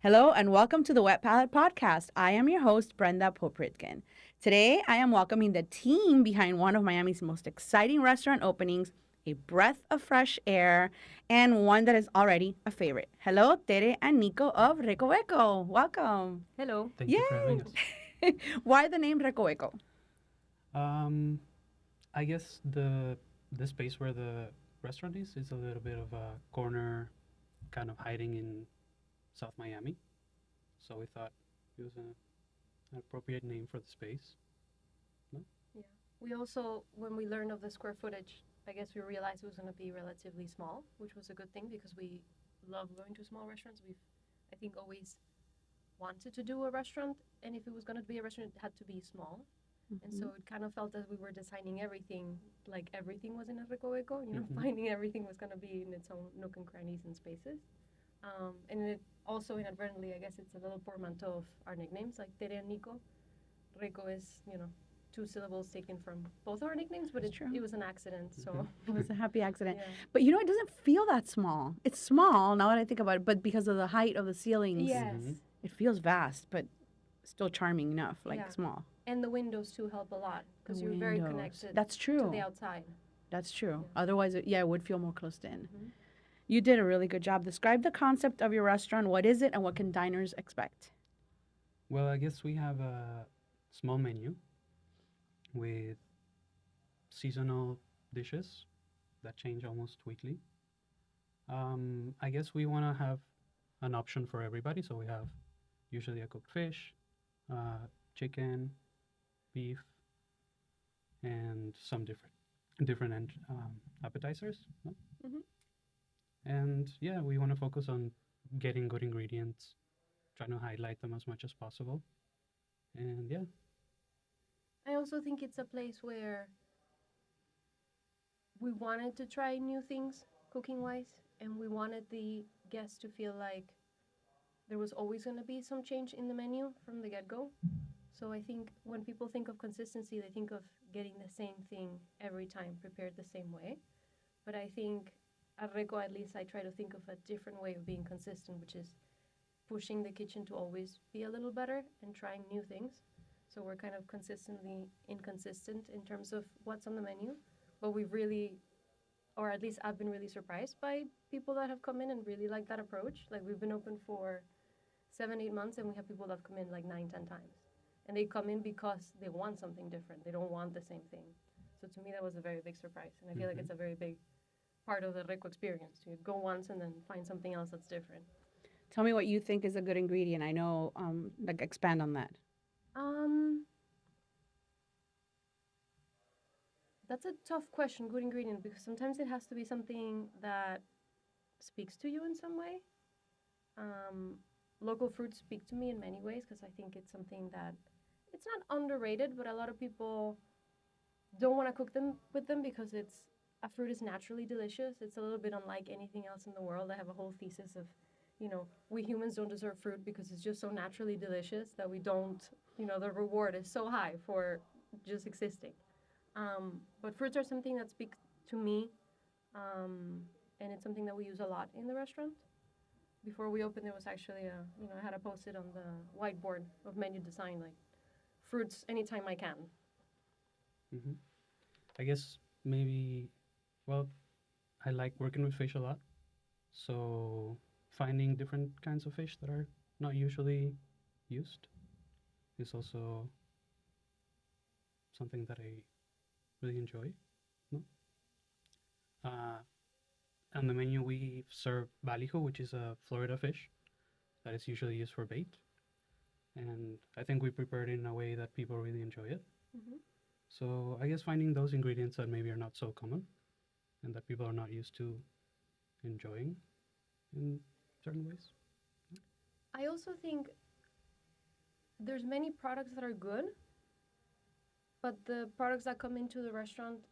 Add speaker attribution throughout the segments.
Speaker 1: Hello and welcome to the Wet Palette Podcast. I am your host, Brenda Popritkin. Today, I am welcoming the team behind one of Miami's most exciting restaurant openings, a breath of fresh air, and one that is already a favorite. Hello, Tere and Nico of Recoveco. Welcome.
Speaker 2: Hello.
Speaker 3: Thank you for having us.
Speaker 1: Yay! Why the name Recoveco?
Speaker 3: Um, I guess the space where the restaurant is a little bit of a corner, kind of hiding in South Miami. So we thought it was an appropriate name for the space. No?
Speaker 2: Yeah. We also, when we learned of the square footage, I guess we realized it was going to be relatively small, which was a good thing because we love going to small restaurants. We've, I think, always wanted to do a restaurant, and if it was going to be a restaurant, it had to be small. And so it kind of felt as we were designing everything, like everything was in a Recoveco, finding everything was going to be in its own nook and crannies and spaces. And it also inadvertently, I guess it's a little portmanteau of our nicknames, like Tere and Nico. Rico is, two syllables taken from both our nicknames, but it was an accident, so.
Speaker 1: It was a happy accident.
Speaker 2: Yeah.
Speaker 1: But it doesn't feel that small. It's small now that I think about it, but because of the height of the ceilings,
Speaker 2: Yes.
Speaker 1: it feels vast, but still charming enough, like
Speaker 2: Yeah.
Speaker 1: small.
Speaker 2: And the windows too help a lot because
Speaker 1: The
Speaker 2: you're very
Speaker 1: windows.
Speaker 2: connected
Speaker 1: That's
Speaker 2: to
Speaker 1: true.
Speaker 2: the outside.
Speaker 1: That's true.
Speaker 2: Yeah.
Speaker 1: Otherwise, it would feel more closed in.
Speaker 2: Mhm.
Speaker 1: You did a really good job. Describe the concept of your restaurant. What is it, and what can diners expect?
Speaker 3: Well, I guess we have a small menu with seasonal dishes that change almost weekly. I guess we want to have an option for everybody, so we have usually a cooked fish, chicken, beef, and some different appetizers. No?
Speaker 2: Mhm.
Speaker 3: And yeah, we want to focus on getting good ingredients, trying to highlight them as much as possible. And yeah,
Speaker 2: I also think it's a place where we wanted to try new things cooking wise, and we wanted the guests to feel like there was always going to be some change in the menu from the get go. So I think when people think of consistency, they think of getting the same thing every time, prepared the same way. But I think at Reco, at least, I try to think of a different way of being consistent, which is pushing the kitchen to always be a little better and trying new things. So we're kind of consistently inconsistent in terms of what's on the menu, but we've really, or at least I've been really surprised by people that have come in and really like that approach. Like we've been open for 7, 8 months, and we have people that have come in like 9, 10 times, and they come in because they want something different. They don't want the same thing. So to me, that was a very big surprise, and I feel like it's a very big part of the Reco experience to go once and then find something else that's different.
Speaker 1: Tell me what you think is a good ingredient. I know, expand on that.
Speaker 2: Um, that's a tough question, good ingredient, because sometimes it has to be something that speaks to you in some way. Um, Local fruits speak to me in many ways because I think it's something that it's not underrated, but a lot of people don't want to cook them with them because it's a fruit is naturally delicious. It's a little bit unlike anything else in the world. I have a whole thesis of, we humans don't deserve fruit because it's just so naturally delicious that we don't, the reward is so high for just existing. But fruits are something that speak to me, and it's something that we use a lot in the restaurant. Before we opened, there was actually I had to post it on the whiteboard of menu design, like fruits anytime I can.
Speaker 3: hmm I guess maybe, well, I like working with fish a lot. So finding different kinds of fish that are not usually used is also something that I really enjoy. No? Uh, on the menu, we serve balijo, which is a Florida fish that is usually used for bait. And I think we prepare it in a way that people really enjoy it.
Speaker 2: Mm-hmm.
Speaker 3: So I guess finding those ingredients that maybe are not so common and that people are not used to enjoying in certain ways.
Speaker 2: I also think there's many products that are good, but the products that come into the restaurant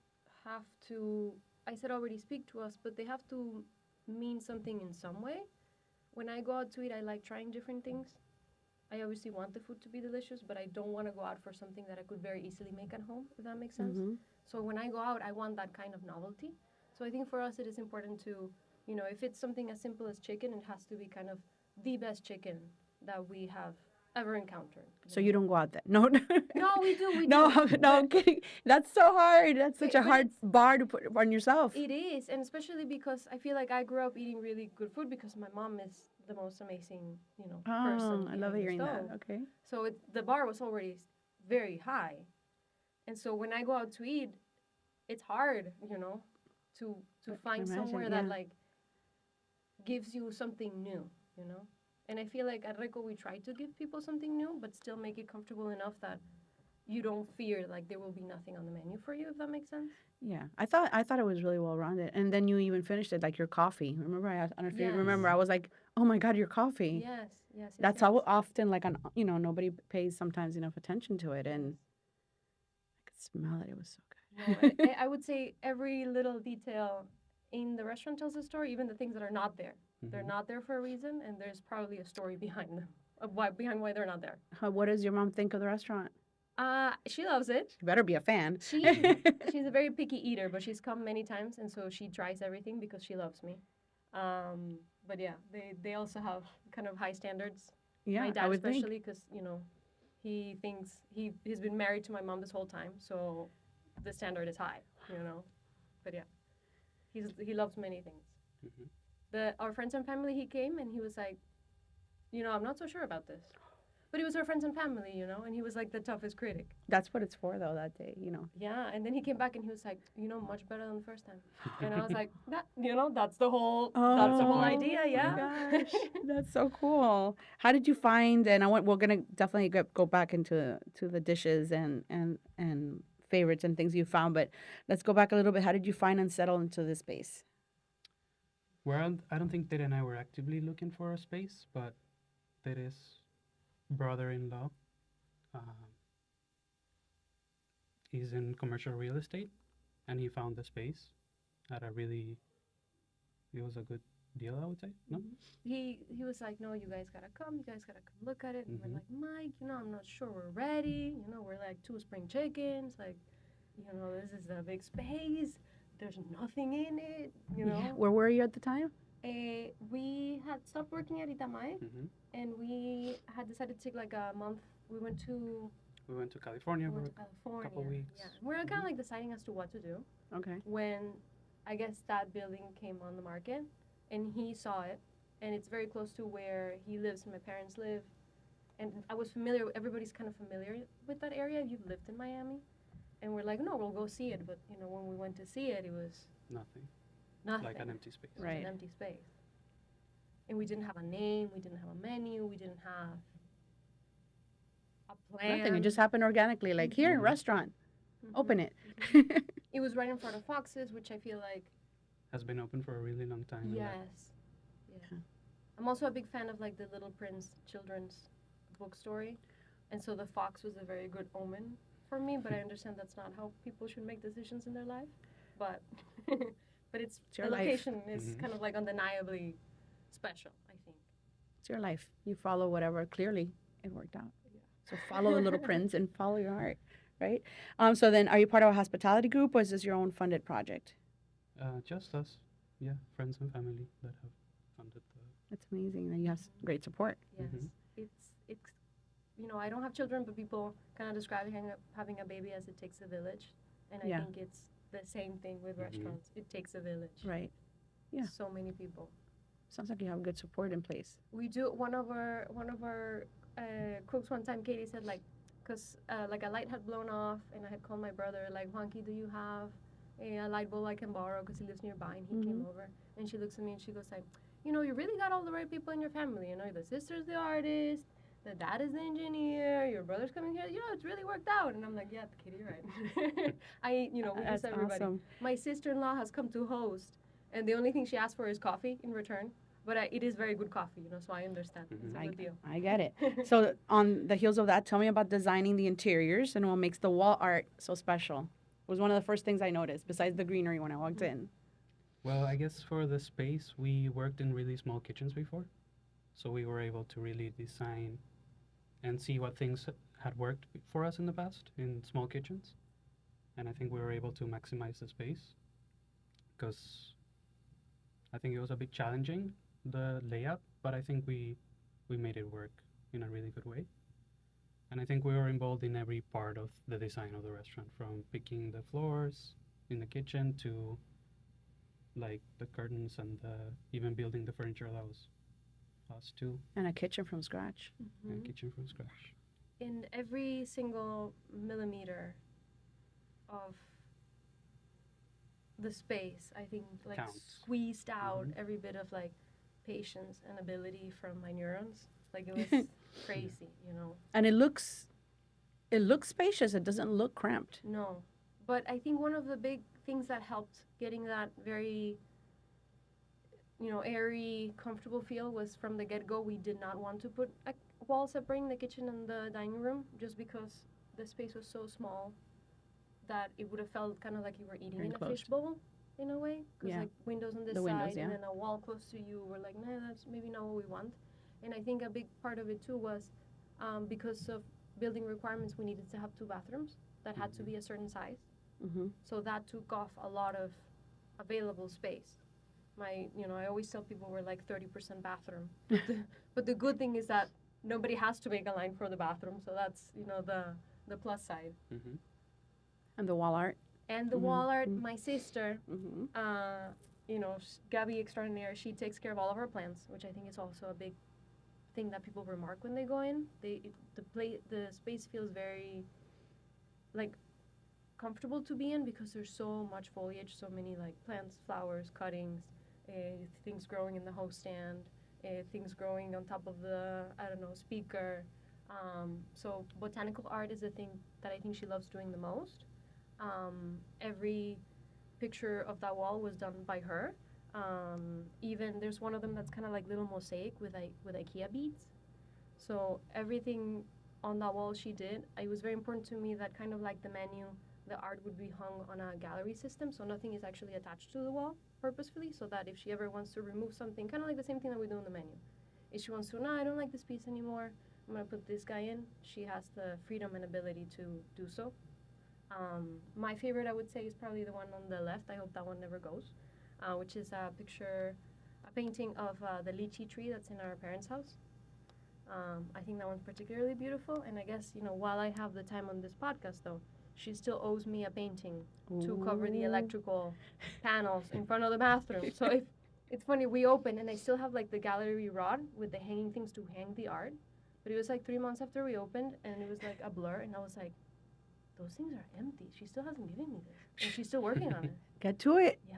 Speaker 2: have to, I said already, speak to us, but they have to mean something in some way. When I go out to eat, I like trying different things. I obviously want the food to be delicious, but I don't want to go out for something that I could very easily make at home, if that makes sense.
Speaker 1: Mm-hmm.
Speaker 2: So when I go out, I want that kind of novelty. So I think for us, it is important to, if it's something as simple as chicken, it has to be kind of the best chicken that we have ever encountered.
Speaker 1: So you don't go out there? No,
Speaker 2: No, we do. We
Speaker 1: no,
Speaker 2: do.
Speaker 1: no, I'm
Speaker 2: But
Speaker 1: kidding. That's so hard. That's such a
Speaker 2: but
Speaker 1: hard bar to put on yourself.
Speaker 2: it is, and especially because I feel like I grew up eating really good food because my mom is the most amazing, person
Speaker 1: Oh, I love
Speaker 2: behind the
Speaker 1: hearing that.
Speaker 2: stove.
Speaker 1: Okay.
Speaker 2: So the bar was already very high, and so when I go out to eat, it's hard, to find
Speaker 1: imagine,
Speaker 2: somewhere that
Speaker 1: yeah.
Speaker 2: like gives you something new. And I feel like at Reco we try to give people something new, but still make it comfortable enough that you don't fear like there will be nothing on the menu for you, if that makes sense.
Speaker 1: Yeah, I thought it was really well rounded, and then you even finished it like your coffee. Remember, I don't know if you
Speaker 2: Yes.
Speaker 1: remember. I was like, oh my god, your coffee.
Speaker 2: Yes, yes, yes.
Speaker 1: That's
Speaker 2: yes.
Speaker 1: how often like nobody pays sometimes enough attention to it, and I could smell it. It was so
Speaker 2: No,
Speaker 1: good.
Speaker 2: I would say every little detail in the restaurant tells a story, even the things that are not there. They're
Speaker 3: Mhm.
Speaker 2: not there for a reason, and there's probably a story behind them, behind why they're not there.
Speaker 1: What does your mom think of the restaurant?
Speaker 2: She loves it.
Speaker 1: She better be a fan.
Speaker 2: She's a very picky eater, but she's come many times, and so she tries everything because she loves me. But yeah, they also have kind of high standards.
Speaker 1: Yeah,
Speaker 2: My
Speaker 1: I
Speaker 2: dad
Speaker 1: would think.
Speaker 2: especially, because he thinks he's been married to my mom this whole time, so the standard is high. But yeah, he loves many things.
Speaker 3: Mhm.
Speaker 2: Our friends and family, he came and he was like, I'm not so sure about this. But it was our friends and family, and he was like the toughest critic.
Speaker 1: That's what it's for, though. That day,
Speaker 2: Yeah, and then he came back and he was like, much better than the first time. And I was like, that's the whole idea,
Speaker 1: Oh
Speaker 2: yeah.
Speaker 1: my gosh, that's so cool. How did you find? And we're gonna definitely go back into the dishes and favorites and things you found. But let's go back a little bit. How did you find and settle into this space?
Speaker 3: Well, I don't think Ted and I were actively looking for a space, but Ted's brother-in-law is in commercial real estate, and he found the space at it was a good deal, I would say. No?
Speaker 2: He was like, no, you guys gotta come look at it. And
Speaker 3: Mhm.
Speaker 2: we're like, Mike, I'm not sure we're ready. We're like 2 spring chickens. Like, this is a big space. There's nothing in it.
Speaker 1: Yeah. Where were you at the time?
Speaker 2: We had stopped working at Itamae,
Speaker 3: Mhm.
Speaker 2: and we had decided to take like a month. We went to
Speaker 3: California for
Speaker 2: California.
Speaker 3: couple weeks.
Speaker 2: Yeah, we're kind of like deciding as to what to do
Speaker 1: Okay.
Speaker 2: when I guess that building came on the market, and he saw it, and it's very close to where he lives and my parents live, and I was familiar. Everybody's kind of familiar with that area. You've lived in Miami, and we're like, no, we'll go see it. But when we went to see it, it was
Speaker 3: nothing,
Speaker 2: nothing.
Speaker 3: like an empty space.
Speaker 2: It was
Speaker 1: Right.
Speaker 2: an empty space. And we didn't have a name, we didn't have a menu, we didn't have a plan.
Speaker 1: Nothing. It just happened organically. Like here,
Speaker 3: Mhm.
Speaker 1: restaurant, open it.
Speaker 2: It was right in front of Fox's, which I feel like,
Speaker 3: Has been open for a really long time. and
Speaker 2: yes. Yeah.
Speaker 1: Yeah.
Speaker 2: I'm also a big fan of like the Little Prince children's book story. And so the fox was a very good omen for me, but I understand that's not how people should make decisions in their life. But but
Speaker 1: It's
Speaker 2: the
Speaker 1: your life.
Speaker 2: location is
Speaker 3: Mhm.
Speaker 2: kind of like undeniably special, I think.
Speaker 1: It's your life. You follow whatever. Clearly, it worked out. So follow the little prince and follow your heart, right? So then, are you part of a hospitality group, or is this your own funded project?
Speaker 3: just us, yeah, friends and family that have funded the.
Speaker 1: That's amazing. And you have great support.
Speaker 2: Yes,
Speaker 3: Mhm.
Speaker 2: it's I don't have children, but people kind of describe having a baby as it takes a village, and I
Speaker 1: Yeah.
Speaker 2: think it's the same thing with
Speaker 3: Mhm.
Speaker 2: restaurants. It takes a village.
Speaker 1: Right. Yeah.
Speaker 2: So many people.
Speaker 1: Sounds like you have good support in place.
Speaker 2: We do one of our cooks one time. Katie said like, cause like a light had blown off, and I had called my brother like, Juanqui, do you have a light bulb I can borrow? Cause he lives nearby, and he came over, and she looks at me and she goes like, you really got all the right people in your family. The sister's the artist, the dad is the engineer, your brother's coming here. It's really worked out. And I'm like, yeah, Katie, you're right. We
Speaker 1: That's
Speaker 2: use everybody.
Speaker 1: awesome.
Speaker 2: My sister-in-law has come to host, and the only thing she asked for is coffee in return. But it is very good coffee, so I understand. It's a good deal.
Speaker 1: I get it. So on the heels of that, tell me about designing the interiors and what makes the wall art so special. It was one of the first things I noticed, besides the greenery when I walked in.
Speaker 3: Well, I guess for the space, we worked in really small kitchens before. So we were able to really design and see what things had worked for us in the past in small kitchens. And I think we were able to maximize the space because I think it was a bit challenging, the layout, but I think we we made it work in a really good way. And I think we were involved in every part of the design of the restaurant, from picking the floors in the kitchen to like the curtains and even building the furniture. That was us too,
Speaker 1: And a kitchen from scratch.
Speaker 3: and kitchen from scratch.
Speaker 2: In every single millimeter of the space, I think like
Speaker 3: Counts.
Speaker 2: squeezed out
Speaker 3: Mhm.
Speaker 2: every bit of like patience and ability from my neurons. Like it was crazy, you know.
Speaker 1: And it looks spacious. It doesn't look cramped.
Speaker 2: No. But I think one of the big things that helped getting that very, you know, airy, comfortable feel was from the get-go, we did not want to put a wall separating the kitchen and the dining room just because the space was so small that it would have felt kind of like you were eating
Speaker 1: Very
Speaker 2: in a
Speaker 1: closed.
Speaker 2: fishbowl in a way. Because
Speaker 1: Yeah.
Speaker 2: like windows on this
Speaker 1: The
Speaker 2: side
Speaker 1: windows, yeah.
Speaker 2: and then a wall close to you, we're like, nah, that's maybe not what we want. And I think a big part of it too was because of building requirements, we needed to have 2 bathrooms that had to be a certain size.
Speaker 1: Mm-hmm.
Speaker 2: So that took off a lot of available space. I always tell people we're like 30% bathroom. But the good thing is that nobody has to make a line for the bathroom. So that's, the plus side.
Speaker 3: Mm-hmm.
Speaker 1: And the wall art.
Speaker 2: And the
Speaker 1: Mhm,
Speaker 2: wall art,
Speaker 1: mhm.
Speaker 2: my sister,
Speaker 1: Mm-hmm.
Speaker 2: Gabby Extraordinaire, she takes care of all of our plants, which I think is also a big thing that people remark when they go in. The space feels very like comfortable to be in because there's so much foliage, so many like plants, flowers, cuttings, things growing in the host stand, things growing on top of the speaker. So botanical art is the thing that I think she loves doing the most. Every picture of that wall was done by her. Even there's one of them that's kind of like little mosaic with IKEA beads. So everything on that wall she did. It was very important to me that kind of like the menu, the art would be hung on a gallery system, so nothing is actually attached to the wall purposefully, so that if she ever wants to remove something, kind of like the same thing that we do in the menu. If she wants to, no, I don't like this piece anymore, I'm going to put this guy in, she has the freedom and ability to do so. My favorite, I would say, is probably the one on the left. I hope that one never goes, which is a painting of the lychee tree that's in our parents' house. I think that one's particularly beautiful, and I guess, while I have the time on this podcast, though, she still owes me a painting to cover the
Speaker 1: Ooh.
Speaker 2: electrical panels in front of the bathroom. So if it's funny, we open, and I still have, like, the gallery rod with the hanging things to hang the art, but it was, like, 3 months after we opened, and it was, like, a blur, and I was like, those things are empty. She still hasn't given me this, and she's still working on it.
Speaker 1: Get to it.
Speaker 2: Yeah,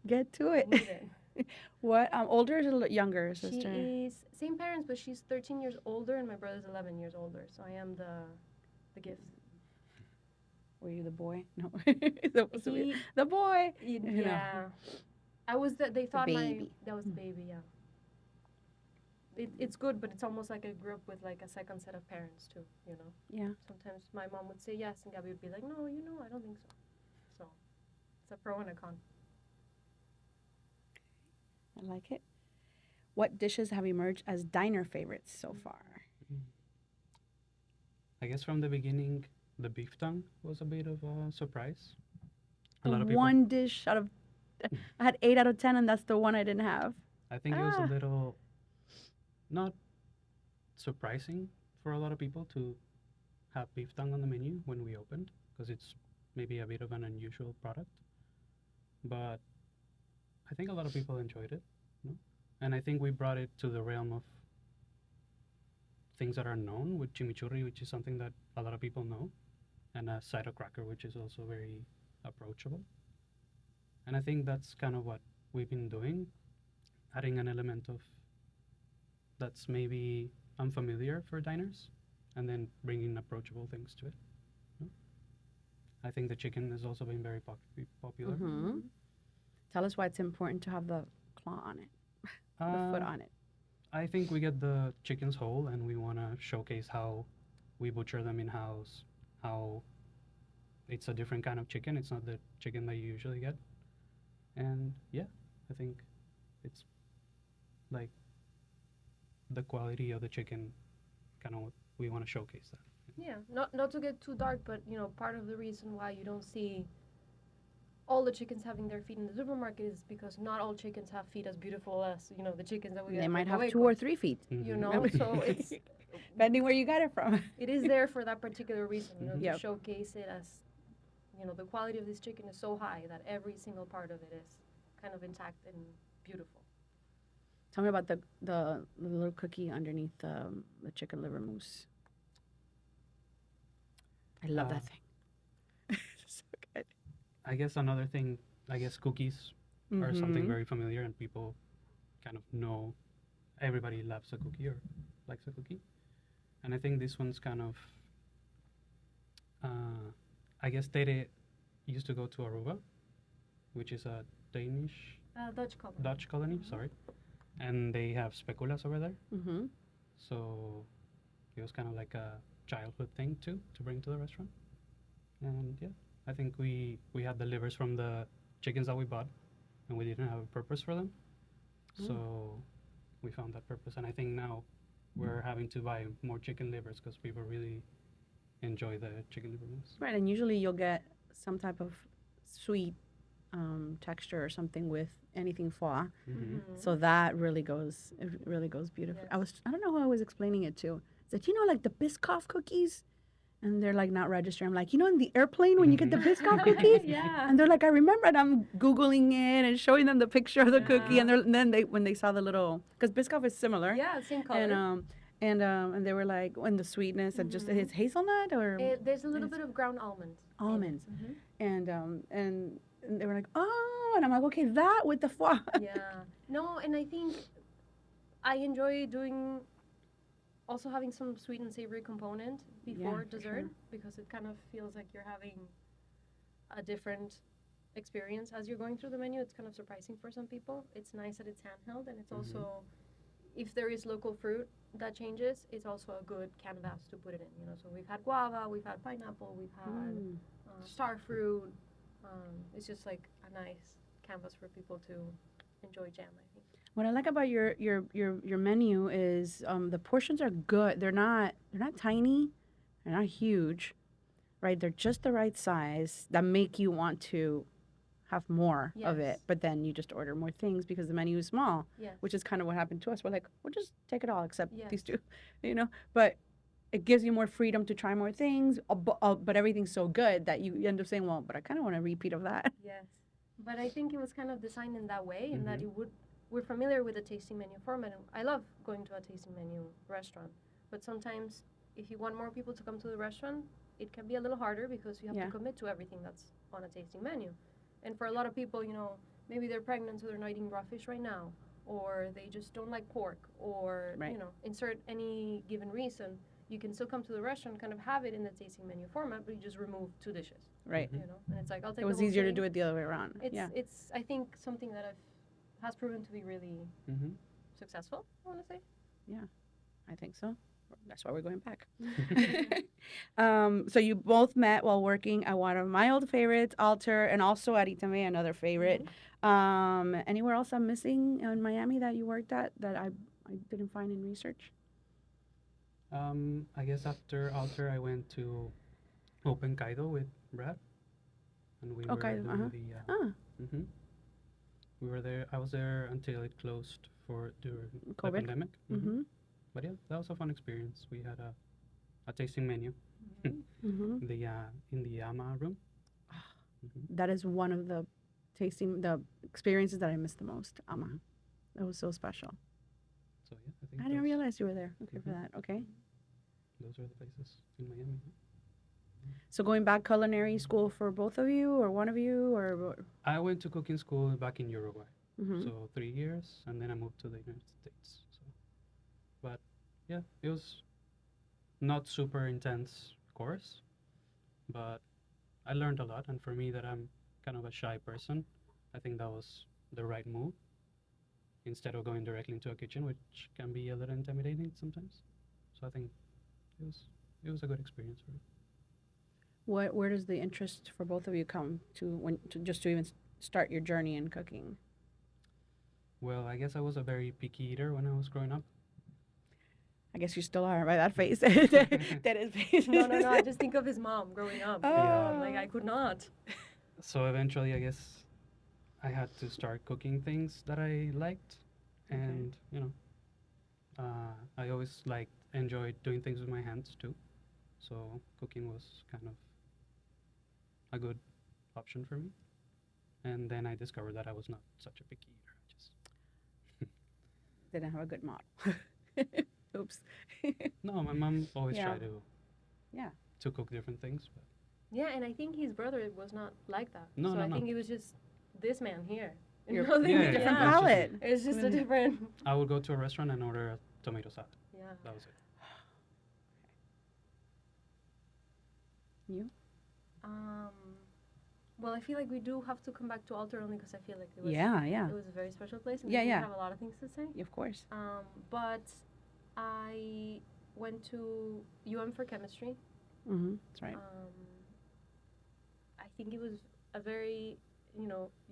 Speaker 1: Get to
Speaker 2: I
Speaker 1: it.
Speaker 2: need it.
Speaker 1: What? Older or younger sister?
Speaker 2: She is same parents, but she's 13 years older, and my brother's 11 years older. So I am the gift.
Speaker 1: Were you the boy? No. Supposed to be
Speaker 2: He,
Speaker 1: the boy.
Speaker 2: yeah, I was they thought
Speaker 1: baby.
Speaker 2: that was the baby. Yeah. It's good, but it's almost like I grew up with like a second set of parents too.
Speaker 1: Yeah.
Speaker 2: Sometimes my mom would say yes, and Gabby would be like, no, I don't think so. So it's a pro and a con.
Speaker 1: I like it. What dishes have emerged as diner favorites so far?
Speaker 3: I guess from the beginning, the beef tongue was a bit of a surprise. A
Speaker 1: The
Speaker 3: lot of people.
Speaker 1: one dish out of I had 8 out of 10, and that's the one I didn't have.
Speaker 3: I think it was
Speaker 1: Ah.
Speaker 3: a little not surprising for a lot of people to have beef tongue on the menu when we opened, because it's maybe a bit of an unusual product. But I think a lot of people enjoyed it, no? And I think we brought it to the realm of things that are known, with chimichurri, which is something that a lot of people know, and a cider cracker, which is also very approachable. And I think that's kind of what we've been doing, adding an element of that's maybe unfamiliar for diners, and then bringing approachable things to it. No? I think the chicken has also been very popular.
Speaker 1: Mm-hmm. Tell us why it's important to have the claw on it, the foot on it.
Speaker 3: I think we get the chickens whole, and we want to showcase how we butcher them in-house, how it's a different kind of chicken. It's not the chicken that you usually get. And yeah, I think it's like the quality of the chicken, kind of we want to showcase that.
Speaker 2: Yeah, not to get too dark, but part of the reason why you don't see all the chickens having their feet in the supermarket is because not all chickens have feet as beautiful as, you know, the chickens that we get
Speaker 1: They
Speaker 2: at
Speaker 1: might have
Speaker 2: Recoveco,
Speaker 1: 2 or 3 feet,
Speaker 2: you
Speaker 3: Mhm.
Speaker 2: know, so it's
Speaker 1: depending where you got it from.
Speaker 2: it is there for that particular reason, you know,
Speaker 3: Mhm.
Speaker 2: to
Speaker 1: Yep.
Speaker 2: showcase it as, you know, the quality of this chicken is so high that every single part of it is kind of intact and beautiful.
Speaker 1: Tell me about the little cookie underneath the chicken liver mousse. I love that
Speaker 3: Uh,
Speaker 1: thing. So good.
Speaker 3: I guess another thing, I guess cookies are something
Speaker 1: Mhm.
Speaker 3: very familiar and people kind of know everybody loves a cookie or likes a cookie. And I think this one's kind of, I guess they used to go to Aruba, which is a Danish
Speaker 2: Dutch color.
Speaker 3: Dutch colony, sorry, and they have speculas over there.
Speaker 1: Mhm.
Speaker 3: So it was kind of like a childhood thing too to bring to the restaurant. And yeah, I think we had the livers from the chickens that we bought, and we didn't have a purpose for them. So we found that purpose, and I think now we're having to buy more chicken livers because people really enjoy the chicken liver mousse.
Speaker 1: Right, and usually you'll get some type of sweet texture or something with anything foie.
Speaker 3: Mm-hmm.
Speaker 1: So that really goes, it really goes beautiful.
Speaker 2: Yes.
Speaker 1: I don't know who I was explaining it to. I said, you know, like the Biscoff cookies, and they're like not registered. I'm like, you know, in the airplane when you get the Biscoff cookies,
Speaker 2: Yeah.
Speaker 1: and they're like, I remember, and I'm googling it and showing them the picture of the cookie, and, and then when they saw the little, because Biscoff is similar,
Speaker 2: Yeah, same color.
Speaker 1: and they were like, when the sweetness, and just it's hazelnut or
Speaker 2: There's a little bit of ground almond.
Speaker 1: almonds,
Speaker 2: Mhm.
Speaker 1: and they were like, oh, and I'm like, okay, that with the foie.
Speaker 2: Yeah. No, and I think I enjoy doing also having some sweet and savory component before
Speaker 1: for
Speaker 2: dessert
Speaker 1: sure.
Speaker 2: because it kind of feels like you're having a different experience as you're going through the menu. It's kind of surprising for some people. It's nice that it's handheld, and it's also, if there is local fruit that changes, it's also a good canvas to put it in. You know, so we've had guava, we've had pineapple, we've had star fruit. It's just like a nice canvas for people to enjoy jam, I think.
Speaker 1: What I like about your menu is the portions are good. They're not tiny, they're not huge, right? They're just the right size that make you want to have more of it.
Speaker 2: Yes.
Speaker 1: But then you just order more things because the menu is small,
Speaker 2: Yes.
Speaker 1: which is kind of what happened to us. We're like, we'll just take it all except
Speaker 2: Yes.
Speaker 1: these two, you know. But it gives you more freedom to try more things. But everything's so good that you end up saying, well, but I kind of want a repeat of that.
Speaker 2: Yes. But I think it was kind of designed in that way, and that it would. We're familiar with the tasting menu format, and I love going to a tasting menu restaurant. But sometimes, if you want more people to come to the restaurant, it can be a little harder because you have
Speaker 1: Yeah.
Speaker 2: to commit to everything that's on a tasting menu. And for a lot of people, you know, maybe they're pregnant, so they're not eating raw fish right now, or they just don't like pork, or
Speaker 1: Right.
Speaker 2: you know, insert any given reason. You can still come to the restaurant, kind of have it in the tasting menu format, but you just remove 2 dishes.
Speaker 1: Right.
Speaker 2: You know, and it's like I'll take.
Speaker 1: It was
Speaker 2: the whole
Speaker 1: easier to
Speaker 2: thing.
Speaker 1: do it the other way around.
Speaker 2: It's
Speaker 1: yeah.
Speaker 2: it's I think something that has proven to be really successful. I want to say.
Speaker 1: I think so. That's why we're going back. So you both met while working at one of my old favorites, Alter, and also at Itame, another favorite. Anywhere else I'm missing in Miami that you worked at that I didn't find in research?
Speaker 3: I guess after Alter, I went to Open Kaido with Brad, and we were
Speaker 1: Kaido,
Speaker 3: doing the.
Speaker 1: Ah,
Speaker 3: We were there. I was there until it closed during the
Speaker 1: COVID?
Speaker 3: pandemic.
Speaker 1: mm-hmm.
Speaker 3: But yeah, that was a fun experience. We had a tasting menu
Speaker 1: Mm-hmm.
Speaker 3: in the AMA room.
Speaker 1: That is one of the experiences that I miss the most. That was so special.
Speaker 3: So yeah, I think
Speaker 1: I didn't
Speaker 3: those-
Speaker 1: realize you were there. Okay, for
Speaker 3: Mhm.
Speaker 1: that. Okay.
Speaker 3: those are the places in Miami.
Speaker 1: So going back culinary school for both of you, or one of you, or
Speaker 3: I went to cooking school back in Uruguay,
Speaker 1: Mhm.
Speaker 3: so 3 years, and then I moved to the United States. So, but yeah, it was not super intense course, but I learned a lot. And for me, that I'm kind of a shy person, I think that was the right move. Instead of going directly into a kitchen, which can be a little intimidating sometimes. So I think it was a good experience for me.
Speaker 1: where does the interest for both of you come to even start your journey in cooking?
Speaker 3: Well, I guess I was a very picky eater when I was growing up.
Speaker 1: I guess you still are by that face. That is face.
Speaker 2: No. I just think of his mom growing up.
Speaker 1: Oh.
Speaker 2: Like I could not.
Speaker 3: So eventually, I guess I had to start cooking things that I liked,
Speaker 1: Okay.
Speaker 3: and I always enjoyed doing things with my hands too. So cooking was kind of a good option for me. And then I discovered that I was not such a picky eater. I just
Speaker 1: Didn't have a good model. Oops.
Speaker 3: no, my mom always
Speaker 1: Yeah.
Speaker 3: tried to
Speaker 1: Yeah.
Speaker 3: cook different things, but
Speaker 2: Yeah, and I think his brother was not like that.
Speaker 3: No,
Speaker 2: so
Speaker 3: no,
Speaker 2: I
Speaker 3: no.
Speaker 2: think it was just this man here. And
Speaker 1: Your
Speaker 2: nothing-
Speaker 3: Yeah,
Speaker 1: different
Speaker 3: yeah.
Speaker 1: palette.
Speaker 2: It's just a
Speaker 1: Mm.
Speaker 2: different.
Speaker 3: I would go to a restaurant and order a tomato salad.
Speaker 2: Yeah.
Speaker 3: That was it.
Speaker 1: You?
Speaker 2: Well, I feel like we do have to come back to Alter only because I feel like it was
Speaker 1: Yeah.
Speaker 2: it was a very special place and
Speaker 1: Yeah,
Speaker 2: we
Speaker 1: yeah.
Speaker 2: have a lot of things to say.
Speaker 1: Of course.
Speaker 2: But I went to for chemistry.
Speaker 1: Mm-hmm. That's right.
Speaker 2: I think it was a very,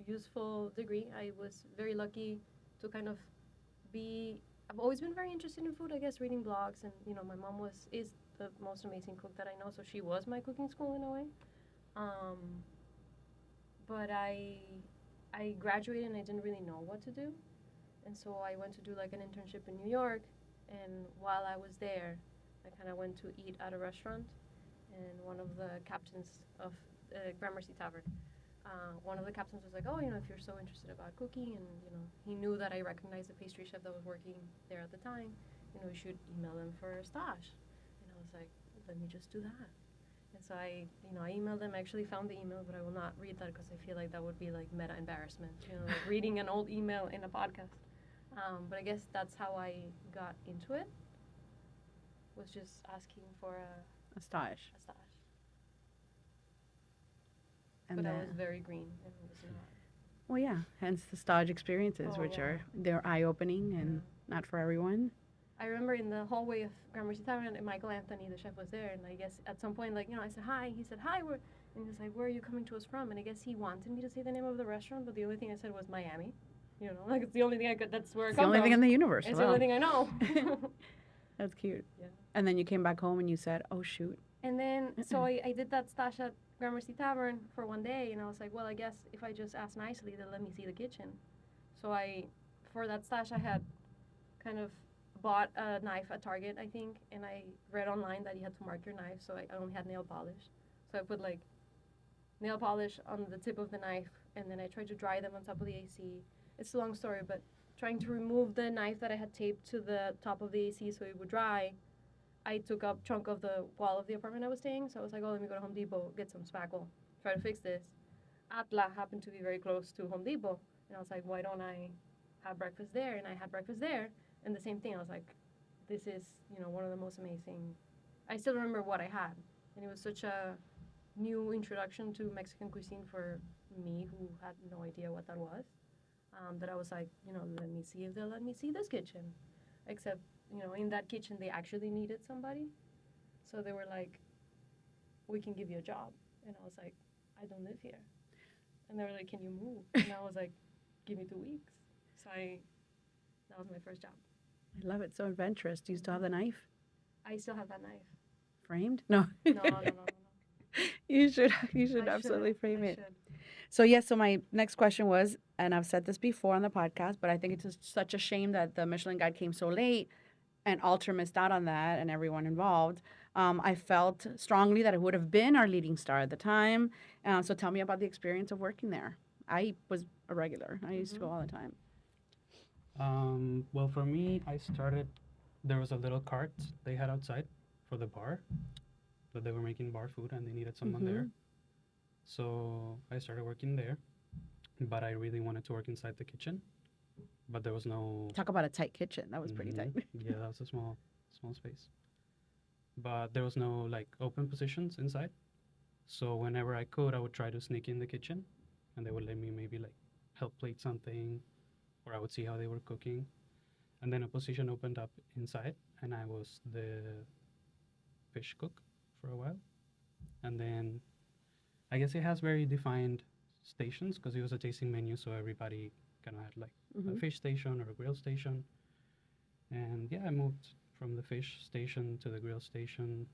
Speaker 2: useful degree. I was very lucky to kind of I've always been very interested in food, I guess, reading blogs, and, my mom is the most amazing cook that I know, so she was my cooking school in a way. But I graduated and I didn't really know what to do. And so I went to do like an internship in New York, and while I was there, I kind of went to eat at a restaurant, and one of the captains of Gramercy Tavern, one of the captains was like, oh, if you're so interested about cooking, and, he knew that I recognized the pastry chef that was working there at the time, you should email them for a stash. And I was like, let me just do that. And so I emailed them. I actually found the email, but I will not read that because I feel like that would be like meta embarrassment, like reading an old email in a podcast. But I guess that's how I got into it, was just asking for
Speaker 1: A stash.
Speaker 2: a stash.
Speaker 1: And
Speaker 2: But I
Speaker 1: then,
Speaker 2: was very green and it was not.
Speaker 1: well, yeah. Hence the stage experiences,
Speaker 2: Oh,
Speaker 1: which
Speaker 2: yeah.
Speaker 1: they're eye-opening and not for everyone.
Speaker 2: I remember in the hallway of Gramercy Tavern, and Michael Anthony, the chef, was there, and I guess at some point, I said hi. He said hi, and he's like, where are you coming to us from? And I guess he wanted me to say the name of the restaurant, but the only thing I said was Miami. It's the only thing I could. That's where
Speaker 1: It's
Speaker 2: I
Speaker 1: the
Speaker 2: come
Speaker 1: only
Speaker 2: from.
Speaker 1: thing in the universe.
Speaker 2: It's
Speaker 1: Wow.
Speaker 2: the only thing I know.
Speaker 1: That's cute.
Speaker 2: Yeah.
Speaker 1: And then you came back home and you said, oh, shoot.
Speaker 2: And then, so I did that stash at Gramercy Tavern for one day, and I was like, well, I guess if I just ask nicely, they'll let me see the kitchen. So for that stash, I had kind of bought a knife at Target, I think, and I read online that you had to mark your knife, so I only had nail polish. So I put, nail polish on the tip of the knife, and then I tried to dry them on top of the AC. It's a long story, but trying to remove the knife that I had taped to the top of the AC so it would dry, I took up chunk of the wall of the apartment I was staying, so I was like, oh, let me go to Home Depot, get some spackle, try to fix this. Atla happened to be very close to Home Depot, and I was like, why don't I have breakfast there? And I had breakfast there, and the same thing, I was like, this is, one of the most amazing, I still remember what I had, and it was such a new introduction to Mexican cuisine for me, who had no idea what that was, that I was like, let me see if they'll let me see this kitchen, except, in that kitchen, they actually needed somebody. So they were like, we can give you a job. And I was like, I don't live here. And they were like, can you move? And I was like, give me 2 weeks. So that was my first job.
Speaker 1: I love it. So adventurous. Do you still have the knife
Speaker 2: I still have that knife.
Speaker 1: framed? No.
Speaker 2: No.
Speaker 1: You should
Speaker 2: I
Speaker 1: absolutely
Speaker 2: should.
Speaker 1: frame
Speaker 2: I
Speaker 1: it.
Speaker 2: should.
Speaker 1: So yes, so my next question was, and I've said this before on the podcast, but I think it's just such a shame that the Michelin Guide came so late and Alter missed out on that and everyone involved. I felt strongly that it would have been our leading star at the time. So tell me about the experience of working there. I was a regular. I used to go all the time.
Speaker 3: Well, for me, there was a little cart they had outside for the bar, that they were making bar food and they needed someone there. So I started working there, but I really wanted to work inside the kitchen, but there was no...
Speaker 1: Talk about a tight kitchen. That was pretty tight.
Speaker 3: Yeah, that was a small space. But there was no open positions inside. So whenever I could, I would try to sneak in the kitchen, and they would let me maybe help plate something, or I would see how they were cooking. And then a position opened up inside, and I was the fish cook for a while. And then I guess it has very defined stations because it was a tasting menu, so everybody kind of had a fish station or a grill station. And yeah, I moved from the fish station to the grill station,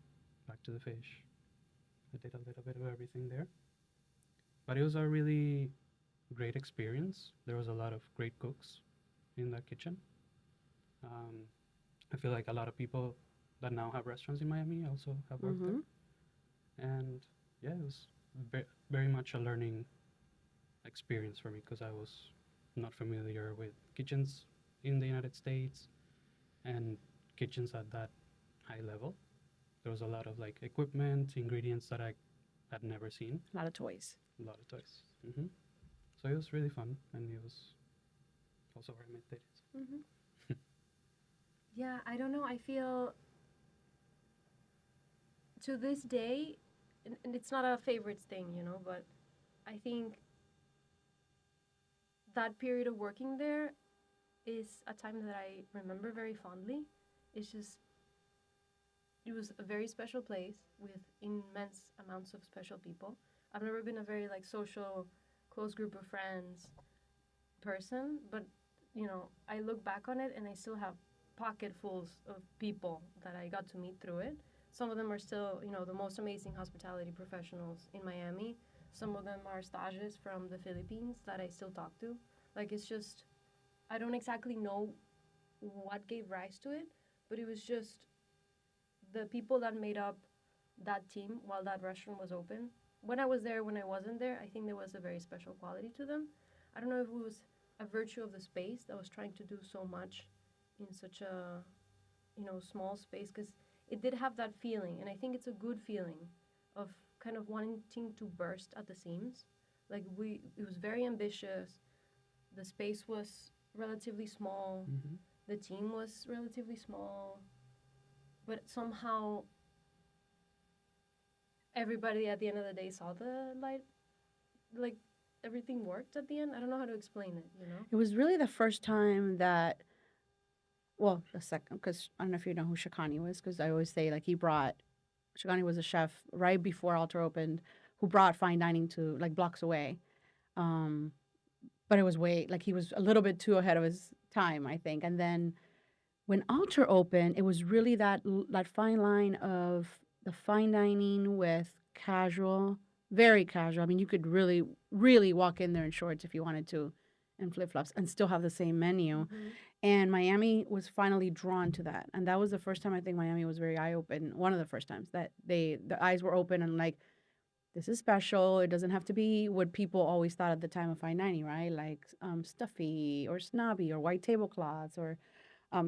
Speaker 3: back to the fish. I did a little bit of everything there. But it was a really great experience. There was a lot of great cooks in that kitchen. Um, I feel like a lot of people that now have restaurants in Miami also have worked
Speaker 1: Mm-hmm.
Speaker 3: there. And yeah, it was very much a learning experience for me because I was not familiar with kitchens in the United States and kitchens at that high level. There was a lot of like equipment, ingredients that I had never seen,
Speaker 1: A lot of toys.
Speaker 3: a lot of toys. So it was really fun and it was also very meditative.
Speaker 2: Mm-hmm. Yeah, I don't know. I feel to this day, and it's not a favorite thing, but I think that period of working there is a time that I remember very fondly. It's just, it was a very special place with immense amounts of special people. I've never been a very like social, close group of friends person, but I look back on it and I still have pocketfuls of people that I got to meet through it. Some of them are still, the most amazing hospitality professionals in Miami. Some of them are stages from the Philippines that I still talk to. Like, it's just, I don't exactly know what gave rise to it, but it was just the people that made up that team while that restaurant was open. When I was there, when I wasn't there, I think there was a very special quality to them. I don't know if it was a virtue of the space that was trying to do so much in such a, small space, because it did have that feeling, and I think it's a good feeling of kind of wanting to burst at the seams. Like, it was very ambitious. The space was relatively small. The team was relatively small, but somehow everybody at the end of the day saw the light. Like, everything worked at the end. I don't know how to explain it.
Speaker 1: It was really the first time that, well, the second, because I don't know if you know who Shakani was, because I always say, like, Shakani was a chef right before Altar opened, who brought fine dining to, like, blocks away. But it was like, he was a little bit too ahead of his time, I think. And then when Altar opened, it was really that fine line of the fine dining with casual, very casual. I mean, you could really, really walk in there in shorts if you wanted to, and flip flops, and still have the same menu.
Speaker 2: Mm-hmm.
Speaker 1: And Miami was finally drawn to that, and that was the first time I think Miami was very eye open. One of the first times that the eyes were open and like, this is special. It doesn't have to be what people always thought at the time of fine dining, right? Like stuffy or snobby or white tablecloths or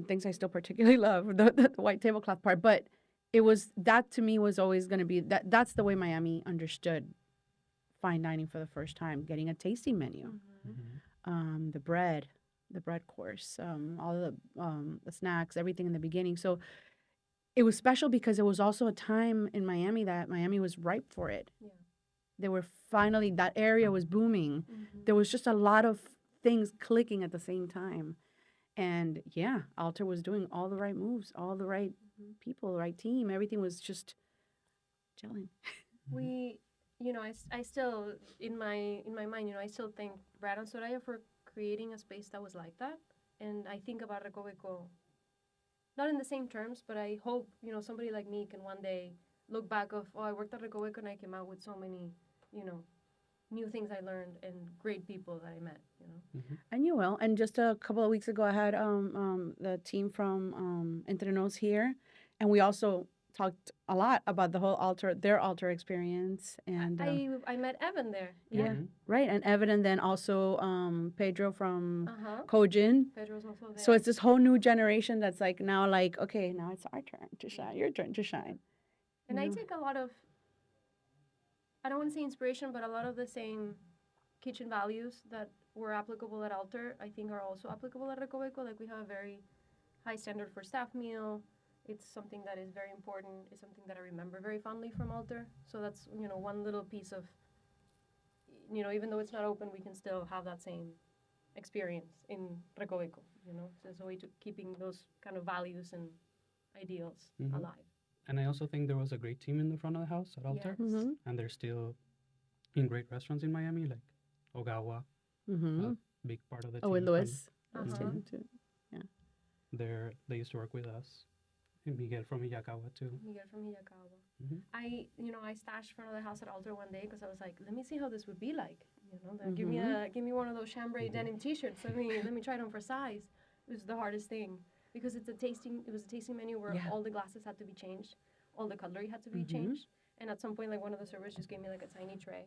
Speaker 1: things I still particularly love, the white tablecloth part. But it was, that to me was always going to be that's the way Miami understood fine dining for the first time, getting a tasting menu, the bread course, all the snacks, everything in the beginning. So it was special because it was also a time in Miami that Miami was ripe for it.
Speaker 2: Yeah.
Speaker 1: They were finally, that area was booming. There was just a lot of things clicking at the same time. And yeah, Alter was doing all the right moves, all the right people, the right team. Everything was just gelling.
Speaker 2: We, I still, in my mind, I still thank Brad and Soraya for creating a space that was like that. And I think about Recoveco, not in the same terms, but I hope, somebody like me can one day look back of, I worked at Recoveco and I came out with so many, new things I learned and great people that I met,
Speaker 1: And you will. And just a couple of weeks ago, I had the team from Entre Nos here, and we also talked a lot about the whole their altar experience. And
Speaker 2: I met Evan there.
Speaker 1: yeah, right. And Evan, and then also Pedro from
Speaker 2: Uh-huh.
Speaker 1: Kojin.
Speaker 2: Pedro's also there.
Speaker 1: So it's this whole new generation that's like now, like, okay, now it's our turn to shine. Your turn to shine.
Speaker 2: And I take a lot of, I don't want to say inspiration, but a lot of the same kitchen values that were applicable at Alter, I think are also applicable at Recoveco. Like, we have a very high standard for staff meal. It's something that is very important. It's something that I remember very fondly from Alter. So that's, one little piece of, even though it's not open, we can still have that same experience in Recoveco, So it's a way to keeping those kind of values and ideals alive.
Speaker 3: And I also think there was a great team in the front of the house at Alter.
Speaker 2: Yes.
Speaker 3: And they're still in great restaurants in Miami, like Ogawa, a big part of the team.
Speaker 1: Oh, and Louis.
Speaker 2: Uh-huh.
Speaker 1: Too. Yeah.
Speaker 3: They used to work with us Miguel from Iyakawa too.
Speaker 2: Miguel from Hiyakawa.
Speaker 3: Mhm.
Speaker 2: I stashed for another house at Alter one day because I was like, let me see how this would be like. Like,
Speaker 1: Mhm.
Speaker 2: give me one of those chambray
Speaker 3: Mhm.
Speaker 2: denim T-shirts. Let me try it on for size. It was the hardest thing because it was a tasting menu where
Speaker 1: Yeah.
Speaker 2: all the glasses had to be changed, all the cutlery had to be
Speaker 1: Mhm.
Speaker 2: changed, and at some point, like one of the servers just gave me like a tiny tray,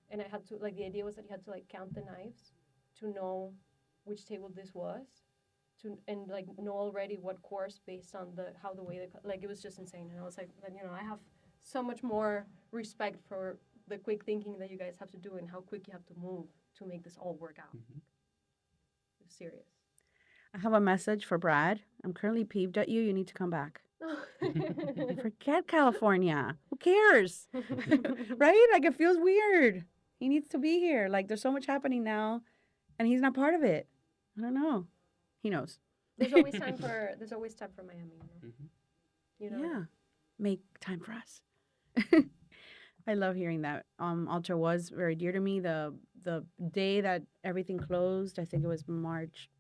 Speaker 2: and I had to like the idea was that you had to like count the knives to know which table this was. And like know already what course based on the way like it was just insane, and I was like, I have so much more respect for the quick thinking that you guys have to do and how quick you have to move to make this all work out.
Speaker 3: Mhm.
Speaker 2: It's serious.
Speaker 1: I have a message for Brad. I'm currently peeved at you. You need to come back. Forget California. Who cares? Right? Like, it feels weird. He needs to be here. Like, there's so much happening now, and he's not part of it. I don't know. He knows.
Speaker 2: There's always time for Miami.
Speaker 3: Mhm.
Speaker 2: You know.
Speaker 1: Yeah. Make time for us. I love hearing that. Altar was very dear to me. The day that everything closed, I think it was March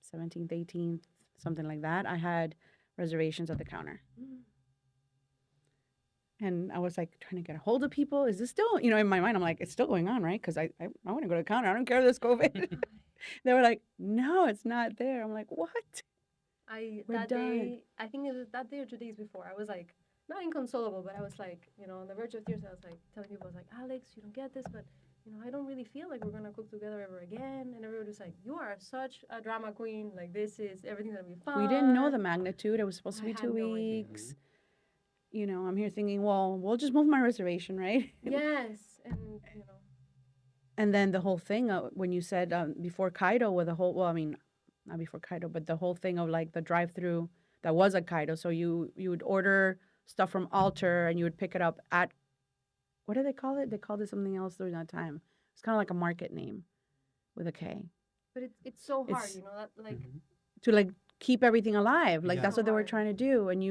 Speaker 1: 17th, 18th, something like that. I had reservations at the counter. And I was like trying to get a hold of people. Is this still, in my mind, I'm like, it's still going on, right? Because I want to go to the counter. I don't care if there's COVID. They were like, no, it's not there. I'm like, what? We're
Speaker 2: That
Speaker 1: done.
Speaker 2: day, I think it was that day or 2 days before, I was like, not inconsolable, but I was like, on the verge of tears. I was like telling people, I was like, Alex, you don't get this, but I don't really feel like we're gonna cook together ever again. And everybody was like, you are such a drama queen. Like, this is everything's gonna be fun.
Speaker 1: We didn't know the magnitude. It was supposed to
Speaker 2: I
Speaker 1: be
Speaker 2: had
Speaker 1: 2
Speaker 2: no idea.
Speaker 1: weeks. I'm here thinking, well, we'll just move my reservation, right?
Speaker 2: Yes, and
Speaker 1: And then the whole thing, when you said before Kaido, with the whole, well, I mean, not before Kaido, but the whole thing of like the drive-through that was at Kaido. So you would order stuff from Alter and you would pick it up at, what do they call it? They called it something else during that time. It's kind of like a market name with a K.
Speaker 2: but it's so hard,
Speaker 1: It's-
Speaker 2: that like
Speaker 3: Mhm.
Speaker 1: To like keep everything alive. Like
Speaker 3: Yeah.
Speaker 1: that's
Speaker 2: So
Speaker 1: what they were
Speaker 2: hard.
Speaker 1: trying to do. And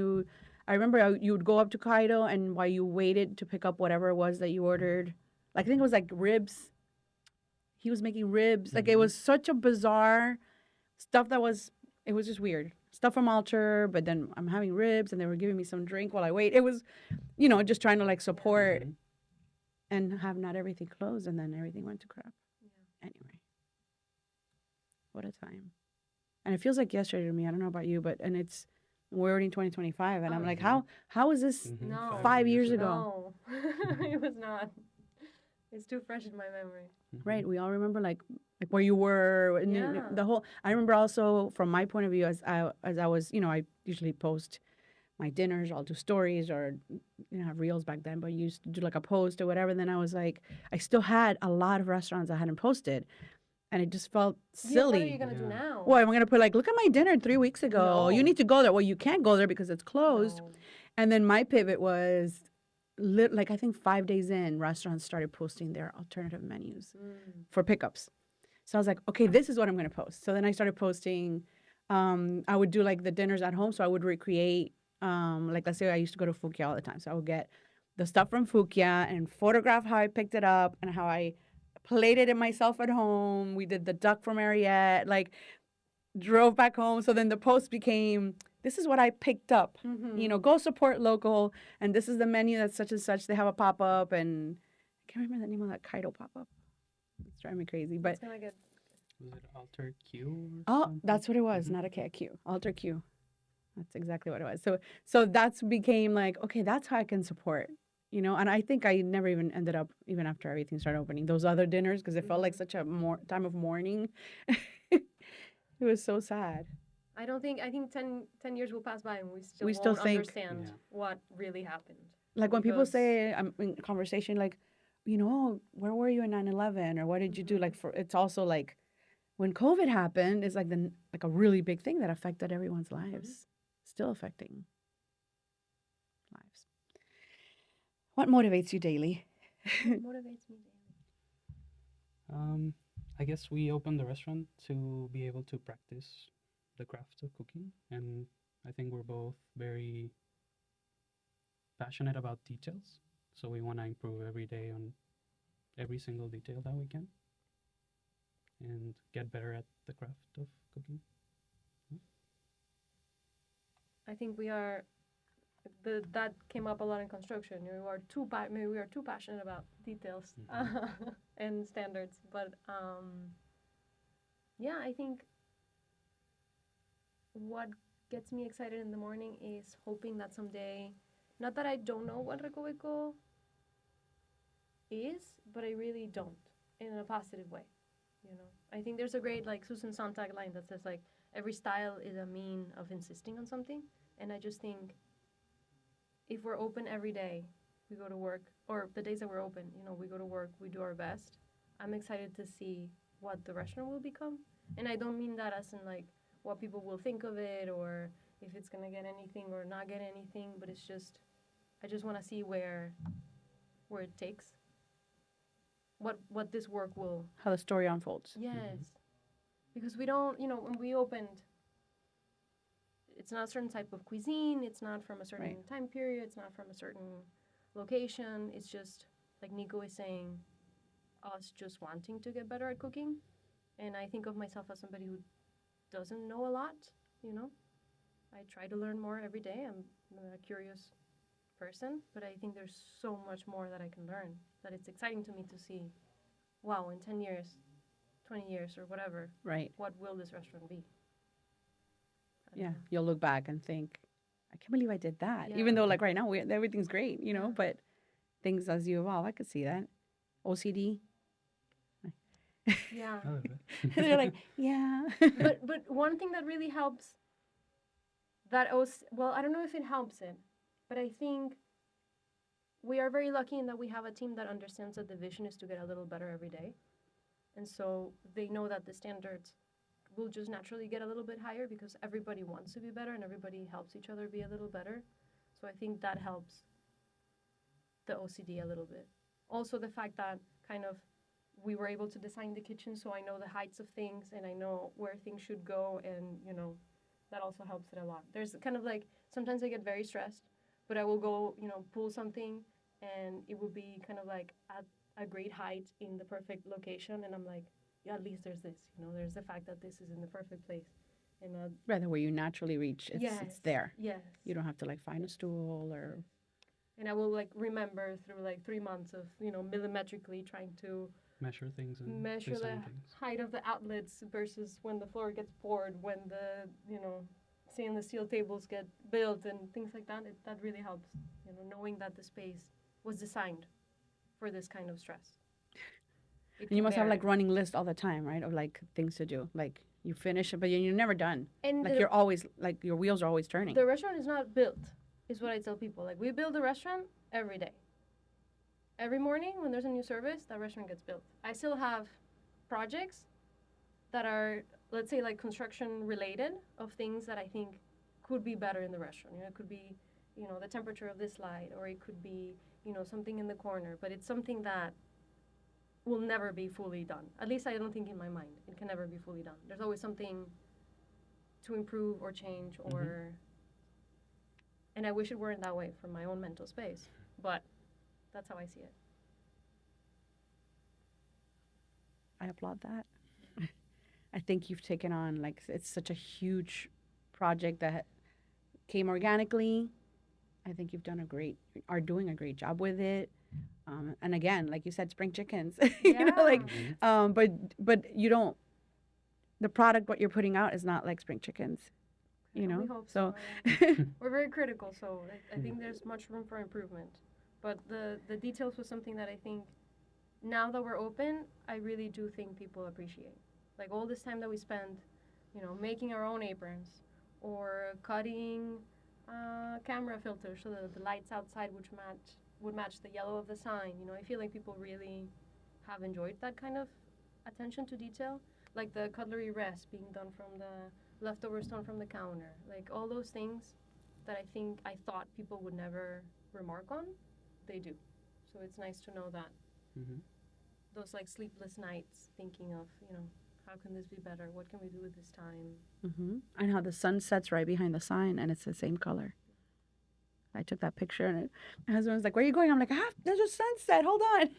Speaker 1: I remember you would go up to Kaido and while you waited to pick up whatever it was that you ordered, like I think it was like ribs. He was making ribs. Like it
Speaker 3: Mhm.
Speaker 1: was such a bizarre stuff it was just weird. Stuff from Alter, but then I'm having ribs and they were giving me some drink while I wait. It was, just trying to like support
Speaker 3: Mhm.
Speaker 1: and have not everything closed and then everything went to crap. Anyway, what a time. And it feels like yesterday to me. I don't know about you, we're already in 2025 and
Speaker 2: Oh,
Speaker 1: I'm like,
Speaker 3: yeah.
Speaker 1: how is this
Speaker 3: Mhm.
Speaker 2: No.
Speaker 1: 5 years ago?
Speaker 2: No, it was not. It's too fresh in my memory.
Speaker 3: Mhm.
Speaker 1: Right. We all remember like where you were and
Speaker 2: Yeah.
Speaker 1: the whole. I remember also from my point of view as I was, I usually post my dinners. I'll do stories or have reels back then, but I used to do like a post or whatever. Then I was like, I still had a lot of restaurants I hadn't posted, and it just felt
Speaker 2: Yeah,
Speaker 1: silly.
Speaker 2: what are you gonna do
Speaker 3: Yeah.
Speaker 2: now?
Speaker 1: Well, am I gonna put like, look at my dinner 3 weeks ago? You
Speaker 2: No.
Speaker 1: need to go there. Well, you can't go there because it's closed.
Speaker 2: No.
Speaker 1: And then my pivot was, like I think 5 days in, restaurants started posting their alternative menus for pickups. So I was like, okay, this is what I'm going to post. So then I started posting. I would do like the dinners at home. So I would recreate, like let's say I used to go to Fukia all the time. So I would get the stuff from Fukia and photograph how I picked it up and how I plated it myself at home. We did the duck from Ariette, like drove back home. So then the post became, this is what I picked up. Go support local. And this is the menu that's such and such. They have a pop up. And I can't remember the name of that Kaido pop up. It's driving me crazy. But
Speaker 2: It's gonna get.
Speaker 3: Was it Alter Q or
Speaker 1: oh,
Speaker 3: something?
Speaker 1: that's what it was.
Speaker 3: Mhm.
Speaker 1: Not a K, a Q. Alter Q. That's exactly what it was. So that's became like, okay, that's how I can support. And I think I never even ended up, even after everything started opening, those other dinners, because it felt like such a time of mourning. It was so sad.
Speaker 2: I think 10 years will pass by and
Speaker 1: We still
Speaker 2: won't
Speaker 1: think-
Speaker 2: understand
Speaker 3: Yeah.
Speaker 2: what really happened.
Speaker 1: Like when people
Speaker 2: Because-
Speaker 1: say, I'm in conversation, like, where were you in 9/11? Or what did you do? Like, it's also like, when COVID happened, it's like like a really big thing that affected everyone's lives. Still affecting lives. What motivates you daily?
Speaker 2: What motivates me daily?
Speaker 3: I guess we opened the restaurant to be able to practice the craft of cooking, and I think we're both very passionate about details. So we want to improve every day on every single detail that we can, and get better at the craft of cooking.
Speaker 2: I think that came up a lot in construction. Maybe we are too passionate about details and standards. But yeah, I think what gets me excited in the morning is hoping that someday, not that I don't know what Recoveco is, but I really don't, in a positive way. I think there's a great Susan Sontag line that says every style is a mean of insisting on something, and I just think if we're open every day, we go to work, or the days that we're open, we go to work, we do our best. I'm excited to see what the restaurant will become, and I don't mean that as in what people will think of it or if it's gonna get anything or not get anything, but it's just I just want to see where it takes. What this work will.
Speaker 1: How the story unfolds.
Speaker 2: Yes, because we don't, when we opened, it's not a certain type of cuisine. It's not from a certain time period. It's not from a certain location. It's just like Nico is saying, us just wanting to get better at cooking, and I think of myself as somebody who doesn't know a lot. I try to learn more every day. I'm a curious person, but I think there's so much more that I can learn, that it's exciting to me to see, wow, in 10 years, 20 years, or whatever, what will this restaurant be?
Speaker 1: Yeah, you'll look back and think, I can't believe I did that. Even though right now everything's great, but things as you evolve, I could see that. OCD.
Speaker 2: Yeah.
Speaker 1: They're like, yeah.
Speaker 2: but one thing that really helps I don't know if it helps it, but I think we are very lucky in that we have a team that understands that the vision is to get a little better every day. And so they know that the standards will just naturally get a little bit higher because everybody wants to be better and everybody helps each other be a little better. So I think that helps the OCD a little bit. Also the fact that kind of we were able to design the kitchen, so I know the heights of things and I know where things should go, and that also helps it a lot. There's kind of sometimes I get very stressed, but I will go, pull something and it will be kind of at a great height in the perfect location, and I'm like, yeah, at least there's this, there's the fact that this is in the perfect place. And
Speaker 1: rather where you naturally reach, it's there.
Speaker 2: Yes.
Speaker 1: You don't have to find a stool or.
Speaker 2: And I will remember through 3 months of millimetrically trying to
Speaker 3: measure things and
Speaker 2: measure the height of the outlets versus when the floor gets poured, when the stainless steel tables get built and things like that. That really helps, knowing that the space was designed for this kind of stress.
Speaker 1: And you must have running list all the time, right? Of things to do. You finish it, but you're never done. And you're always your wheels are always turning.
Speaker 2: The restaurant is not built, is what I tell people. We build a restaurant every day. Every morning when there's a new service, that restaurant gets built. I still have projects that are, let's say, construction related, of things that I think could be better in the restaurant. It could be, the temperature of this light, or it could be, something in the corner. But it's something that will never be fully done. At least I don't think in my mind. It can never be fully done. There's always something to improve or change or... And I wish it weren't that way for my own mental space. But that's how I see it.
Speaker 1: I applaud that. I think you've taken on, it's such a huge project that came organically. I think you've are doing a great job with it. And again, like you said, spring chickens, but you don't, the product, what you're putting out is not like spring chickens,
Speaker 2: We hope so. We're very critical, so I think there's much room for improvement. But the details was something that I think, now that we're open, I really do think people appreciate. All this time that we spend, making our own aprons or cutting camera filters so that the lights outside would match the yellow of the sign. I feel like people really have enjoyed that kind of attention to detail. The cutlery rest being done from the leftovers done from the counter. All those things that I thought people would never remark on, they do. So it's nice to know that those sleepless nights thinking of, how can this be better? What can we do with this time?
Speaker 1: And how the sun sets right behind the sign and it's the same color. I took that picture and my husband was like, where are you going? I'm like, there's a sunset, hold on.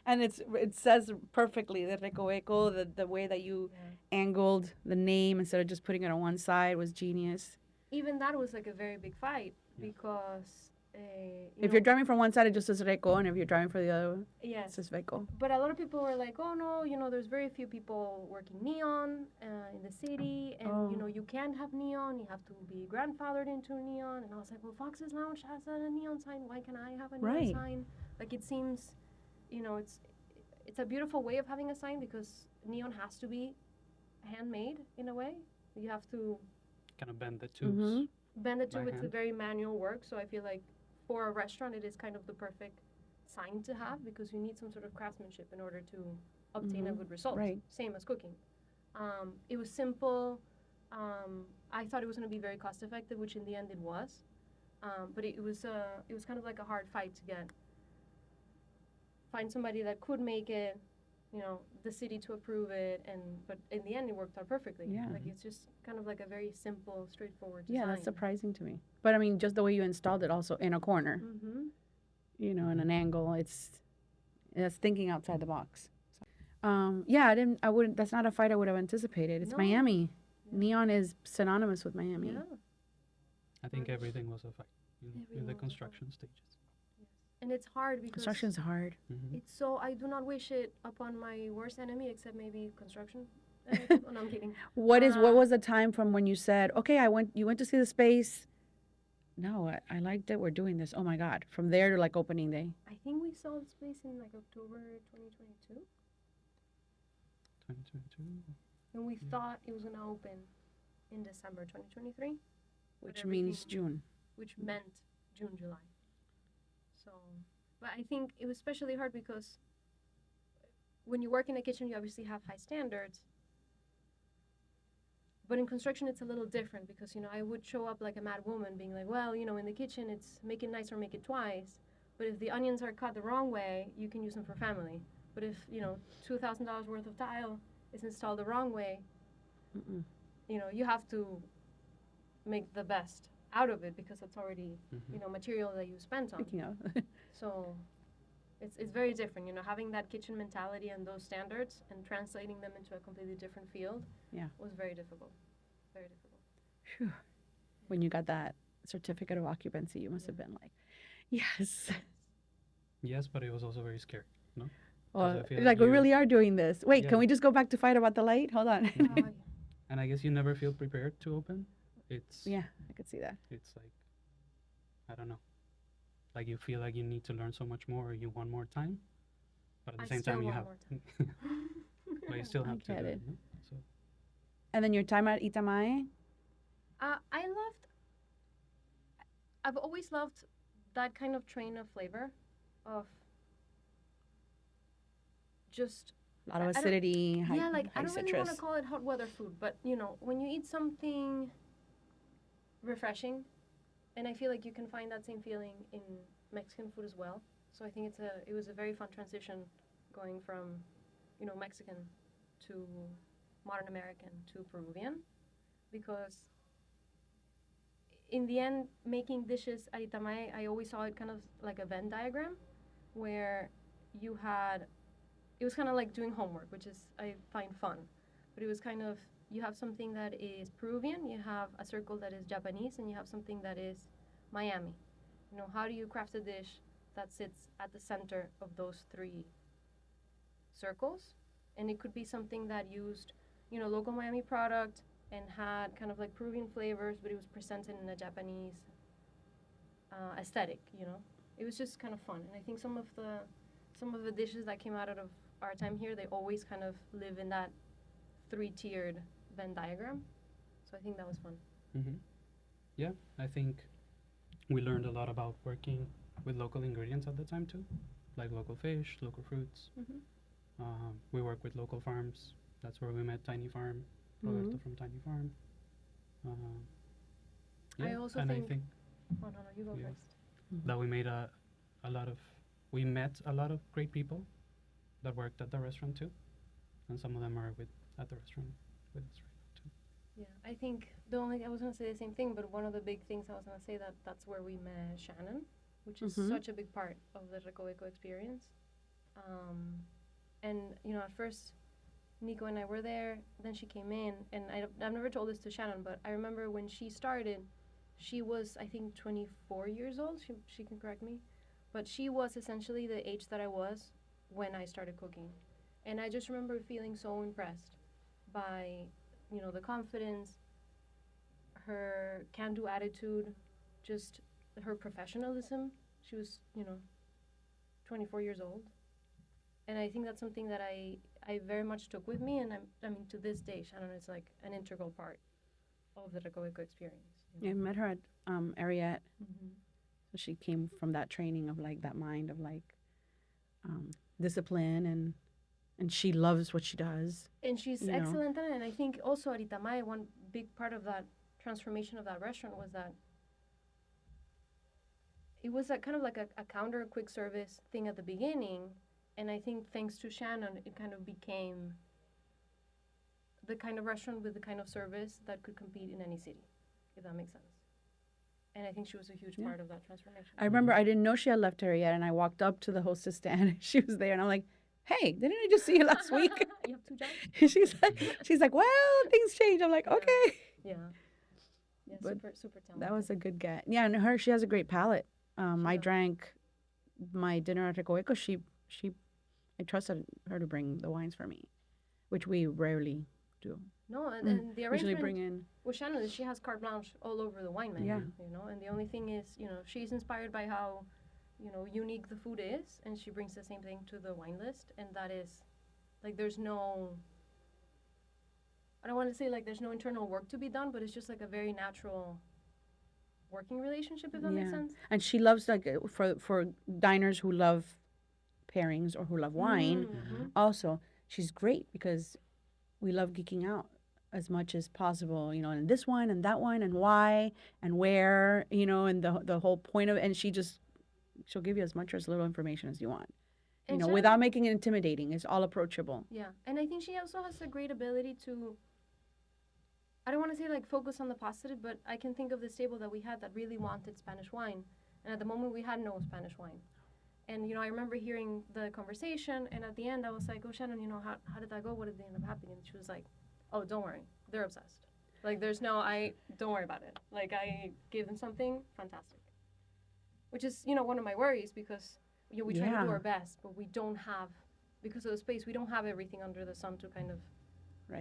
Speaker 1: And it says perfectly, the Recoveco, the way that you angled the name instead of just putting it on one side was genius.
Speaker 2: even that was like a very big fight
Speaker 3: Yeah.
Speaker 2: because
Speaker 1: If you're driving from one side, it just says Reco, and if you're driving for the other, it
Speaker 2: yes,
Speaker 1: says Veco.
Speaker 2: but a lot of people were like, oh no, there's very few people working neon in the city, and
Speaker 1: Oh.
Speaker 2: you can't have neon, you have to be grandfathered into neon. And I was like, well, Fox's Lounge has a neon sign, why can I have a neon
Speaker 1: Right.
Speaker 2: sign? Like, it seems, it's a beautiful way of having a sign, because neon has to be handmade in a way. You have to
Speaker 3: Kind of bend the tubes.
Speaker 1: Mhm.
Speaker 2: bend it to
Speaker 3: By
Speaker 2: with
Speaker 3: hand.
Speaker 2: very manual work. So I feel like for a restaurant, it is kind of the perfect sign to have, because you need some sort of craftsmanship in order to obtain a
Speaker 1: Mhm.
Speaker 2: good result.
Speaker 1: Right.
Speaker 2: Same as cooking. It was simple. I thought it was going to be very cost effective, which in the end it was. But it was kind of like a hard fight to find somebody that could make it, the city to approve it, but in the end it worked out perfectly.
Speaker 1: Yeah.
Speaker 2: Like, it's just kind of like a very simple, straightforward design.
Speaker 1: Yeah, that's surprising to me. But I mean, just the way you installed it, also in a corner,
Speaker 2: Mm-hmm.
Speaker 1: in an angle, it's thinking outside the box. Yeah, I wouldn't. That's not a fight I would have anticipated. It's
Speaker 2: No.
Speaker 1: Miami.
Speaker 2: Yeah.
Speaker 1: Neon is synonymous with Miami.
Speaker 2: Yeah.
Speaker 3: I think everything was a fight in
Speaker 2: Everything
Speaker 3: the
Speaker 2: was a
Speaker 3: construction stages.
Speaker 2: And it's hard because
Speaker 1: Construction's hard.
Speaker 3: Mm-hmm.
Speaker 2: it's so, I do not wish it upon my worst enemy, except maybe construction. Oh, no, I'm kidding.
Speaker 1: What was the time from when you said, okay, you went to see the space? No, I liked it. We're doing this. Oh my God. From there to like opening day.
Speaker 2: I think we saw the space in like October 2022,
Speaker 3: 2022.
Speaker 2: and we thought it was going to open in December 2023,
Speaker 1: Which means June.
Speaker 2: which meant June, July. So, but I think it was especially hard because when you work in a kitchen, you obviously have high standards. But in construction, it's a little different because, I would show up like a mad woman being like, well, in the kitchen, it's make it nice or make it twice. But if the onions are cut the wrong way, you can use them for family. But if, $2,000 worth of tile is installed the wrong way,
Speaker 1: Mm-mm.
Speaker 2: You have to make the best out of it because it's already,
Speaker 3: Mm-hmm.
Speaker 2: material that you spent on.
Speaker 1: Speaking of.
Speaker 2: So it's very different, having that kitchen mentality and those standards and translating them into a completely different field.
Speaker 1: Yeah.
Speaker 2: Was very difficult. Very difficult.
Speaker 1: Phew. When you got that certificate of occupancy, you must have been like, yes.
Speaker 3: Yes, but it was also very scary. No.
Speaker 1: Well,
Speaker 3: I feel
Speaker 1: like we
Speaker 3: you-
Speaker 1: really are doing this. Wait,
Speaker 3: Yeah.
Speaker 1: can we just go back to fight about the light? Hold on.
Speaker 3: And I guess you never feel prepared to open. It's
Speaker 1: Yeah, I could see that.
Speaker 3: It's like, I don't know. Like you feel like you need to learn so much more, or you want more time, but at the
Speaker 2: I
Speaker 3: same
Speaker 2: still
Speaker 3: time you
Speaker 2: want
Speaker 3: have,
Speaker 2: more
Speaker 3: but you still
Speaker 1: I
Speaker 3: have to
Speaker 1: get
Speaker 3: do
Speaker 1: it.
Speaker 3: it. No? So
Speaker 1: And then your time at Itamae?
Speaker 2: I've always loved that kind of train of flavor, of just
Speaker 1: A lot of
Speaker 2: I don't-
Speaker 1: acidity, high,
Speaker 2: I
Speaker 1: high
Speaker 2: don't really
Speaker 1: citrus.
Speaker 2: want to call it hot weather food, but when you eat something refreshing, and I feel like you can find that same feeling in Mexican food as well. So I think it was a very fun transition going from, Mexican to modern American to Peruvian, because in the end, making dishes at Itamae, I always saw it kind of like a Venn diagram, where it was kind of like doing homework, which is, I find fun. But it was kind of, you have something that is Peruvian, you have a circle that is Japanese, and you have something that is Miami. How do you craft a dish that sits at the center of those three circles? And it could be something that used, local Miami product and had kind of like Peruvian flavors, but it was presented in a Japanese aesthetic, It was just kind of fun. And I think some of the dishes that came out of our time here, they always kind of live in that three-tiered Venn diagram. So I think that was fun.
Speaker 3: yeah, I think we learned a lot about working with local ingredients at the time too, like local fish, local fruits. We work with local farms. That's where we met Tiny Farm, Roberto from Tiny Farm.
Speaker 2: I
Speaker 3: Yeah,
Speaker 2: also
Speaker 3: and
Speaker 2: think-
Speaker 3: I think
Speaker 2: Oh, no, you go
Speaker 3: Yeah.
Speaker 2: first.
Speaker 3: that we made we met a lot of great people that worked at the restaurant too, and some of them are at the restaurant with us right now too.
Speaker 2: Yeah, I think I was going to say the same thing, but one of the big things I was going to say that's where we met Shannon, which is such a big part of the Recoveco experience. And, at first, Nico and I were there, then she came in, and I've never told this to Shannon, but I remember when she started, she was, I think, 24 years old. She can correct me. But she was essentially the age that I was when I started cooking. And I just remember feeling so impressed by, the confidence, her can-do attitude, just her professionalism. She was, 24 years old. And I think that's something that I very much took with me. And I mean, to this day, Shannon is like an integral part of the Recoveco experience.
Speaker 1: I met her at Ariette.
Speaker 2: Mm-hmm.
Speaker 1: So she came from that training of like that mind of like discipline and she loves what she does.
Speaker 2: And she's
Speaker 1: you know.
Speaker 2: excellent at it. And I think also at Itamay, one big part of that transformation of that restaurant was that it was a kind of like a counter quick service thing at the beginning. And I think thanks to Shannon, it kind of became the kind of restaurant with the kind of service that could compete in any city, if that makes sense. And I think she was a huge part of that transformation.
Speaker 1: I remember I didn't know she had left her yet, and I walked up to the hostess stand. She was there, and I'm like, "Hey, didn't I just see you last week?"
Speaker 2: You have 2 jobs?
Speaker 1: she's like, "Well, things change." I'm like,
Speaker 2: Yeah.
Speaker 1: "Okay."
Speaker 2: Yeah. Yeah,
Speaker 1: But
Speaker 2: super talented.
Speaker 1: That was a good get. Yeah, and she has a great palate. I
Speaker 2: does.
Speaker 1: drank my dinner at Recoveco. I trusted her to bring the wines for me, which we rarely do.
Speaker 2: No, and the
Speaker 1: Usually
Speaker 2: arrangement
Speaker 1: bring in.
Speaker 2: with Shannon is she has carte blanche all over the wine menu,
Speaker 1: Yeah.
Speaker 2: and the only thing is, she's inspired by how, unique the food is, and she brings the same thing to the wine list, and that is, like, there's no, I don't want to say, like, there's no internal work to be done, but it's just, like, a very natural working relationship, if that makes sense.
Speaker 1: And she loves, like, for diners who love pairings or who love wine, also, she's great because we love geeking out as much as possible, and this wine and that wine and why and where, and the whole point of it. And she'll give you as much or as little information as you want,
Speaker 2: And
Speaker 1: without making it intimidating. It's all approachable.
Speaker 2: Yeah, and I think she also has a great ability to, I don't want to say like focus on the positive, but I can think of this table that we had that really wanted Spanish wine. And at the moment we had no Spanish wine. And, I remember hearing the conversation, and at the end I was like, "Oh, Shannon, how did that go? What did they end up happening?" And she was like, "Oh, don't worry. They're obsessed. Like, don't worry about it. Like, I gave them something fantastic." Which is, one of my worries because, we try to do our best, but we don't have, because of the space, we don't have everything under the sun to kind of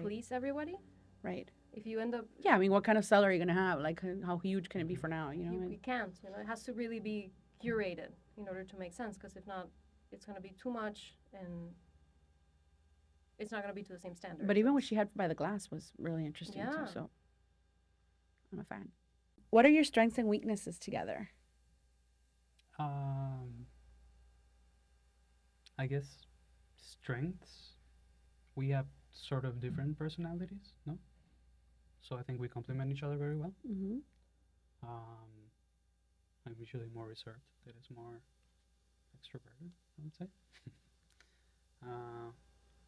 Speaker 2: please everybody.
Speaker 1: Right.
Speaker 2: If you end up...
Speaker 1: Yeah, I mean, what kind of cellar are you going to have? Like, how huge can it be for now,
Speaker 2: We can't, it has to really be curated in order to make sense, because if not, it's going to be too much, and it's not going to be to the same standard.
Speaker 1: But even what she had by the glass was really interesting, too,
Speaker 2: Yeah.
Speaker 1: so I'm a fan. What are your strengths and weaknesses together?
Speaker 3: I guess strengths, we have sort of different personalities, no? So I think we complement each other very well.
Speaker 1: Mm-hmm.
Speaker 3: I'm usually more reserved. That is more extroverted, I would say.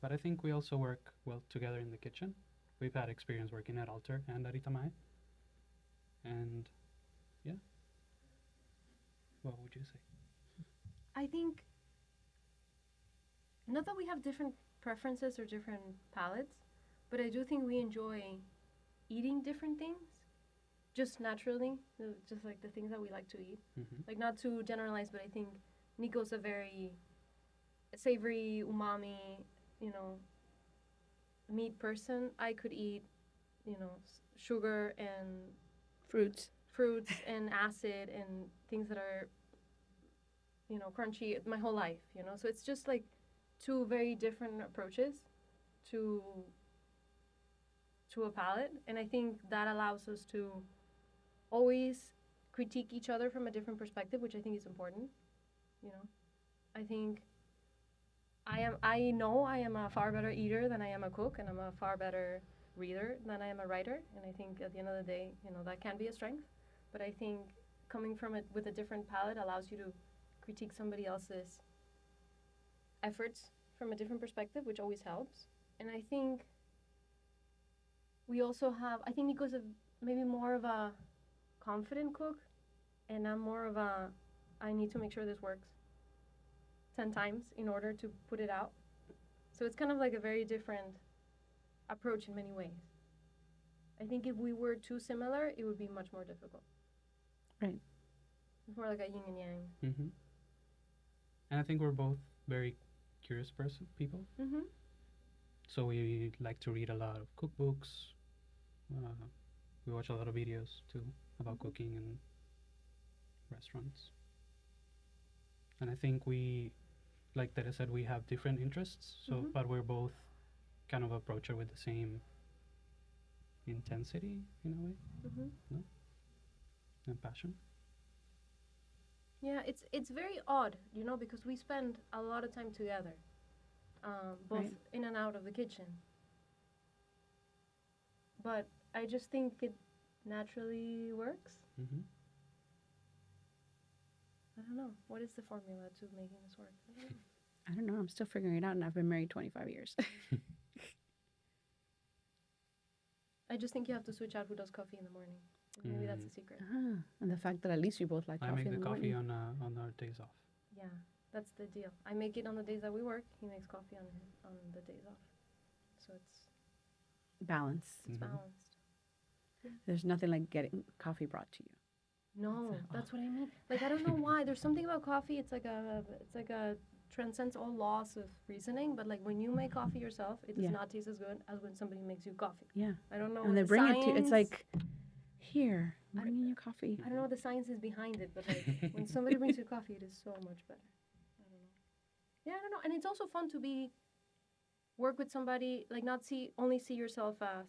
Speaker 3: But I think we also work well together in the kitchen. We've had experience working at Alter and at Itamay. And yeah. What would you say?
Speaker 2: I think, not that we have different preferences or different palates, but I do think we enjoy eating different things, just naturally, just like the things that we like to eat.
Speaker 3: Mm-hmm.
Speaker 2: Like, not to generalize, but I think Nico's a very savory, umami, meat person. I could eat, sugar and
Speaker 1: Fruits.
Speaker 2: and acid and things that are, crunchy my whole life, So it's just like two very different approaches to a palate. And I think that allows us to always critique each other from a different perspective, which I think is important, I think I know I am a far better eater than I am a cook, and I'm a far better reader than I am a writer. And I think at the end of the day, that can be a strength. But I think coming from it with a different palate allows you to critique somebody else's efforts from a different perspective, which always helps. And I think we also have, I think Nico's maybe more of a confident cook, and I'm more of a, I need to make sure this works 10 times in order to put it out. So it's kind of like a very different approach in many ways. I think if we were too similar, it would be much more difficult.
Speaker 1: Right.
Speaker 2: It's more like a yin and yang.
Speaker 3: Mm-hmm. And I think we're both very curious people.
Speaker 2: Mm-hmm.
Speaker 3: So we like to read a lot of cookbooks. We watch a lot of videos too about cooking and restaurants. And I think we, like Tere said, we have different interests. So,
Speaker 2: Mhm.
Speaker 3: but we're both kind of approach it with the same intensity in a way
Speaker 2: Mm-hmm.
Speaker 3: and passion.
Speaker 2: Yeah, it's very odd, because we spend a lot of time together, both
Speaker 1: Right.
Speaker 2: in and out of the kitchen. But I just think it naturally works.
Speaker 3: Mm-hmm.
Speaker 2: I don't know. What is the formula to making this work? I don't know.
Speaker 1: I don't know. I'm still figuring it out, and I've been married 25 years.
Speaker 2: I just think you have to switch out who does coffee in the morning. Maybe that's the secret.
Speaker 1: And the fact that at least we both like
Speaker 3: I
Speaker 1: coffee
Speaker 3: make
Speaker 1: in
Speaker 3: the
Speaker 1: the
Speaker 3: coffee
Speaker 1: morning.
Speaker 3: on our days off.
Speaker 2: Yeah, that's the deal. I make it on the days that we work. He makes coffee on the days off. So it's
Speaker 1: Balance.
Speaker 3: Mhm.
Speaker 2: balanced.
Speaker 1: There's nothing like getting coffee brought to you.
Speaker 2: No,
Speaker 1: That's
Speaker 2: that's what I mean. Like I don't know why. There's something about coffee. It's like a transcends all laws of reasoning. But like when you make coffee yourself, it does
Speaker 1: Yeah.
Speaker 2: not taste as good as when somebody makes you coffee.
Speaker 1: Yeah.
Speaker 2: I don't know.
Speaker 1: And
Speaker 2: what
Speaker 1: they
Speaker 2: the
Speaker 1: bring it to you. It's
Speaker 2: science-
Speaker 1: like, here, I'm
Speaker 2: I-
Speaker 1: bringing you coffee.
Speaker 2: I don't know what the science is behind it, but like when somebody brings you coffee, it is so much better. I don't know. Yeah, I don't know. And it's also fun to work with somebody, like not only see yourself as,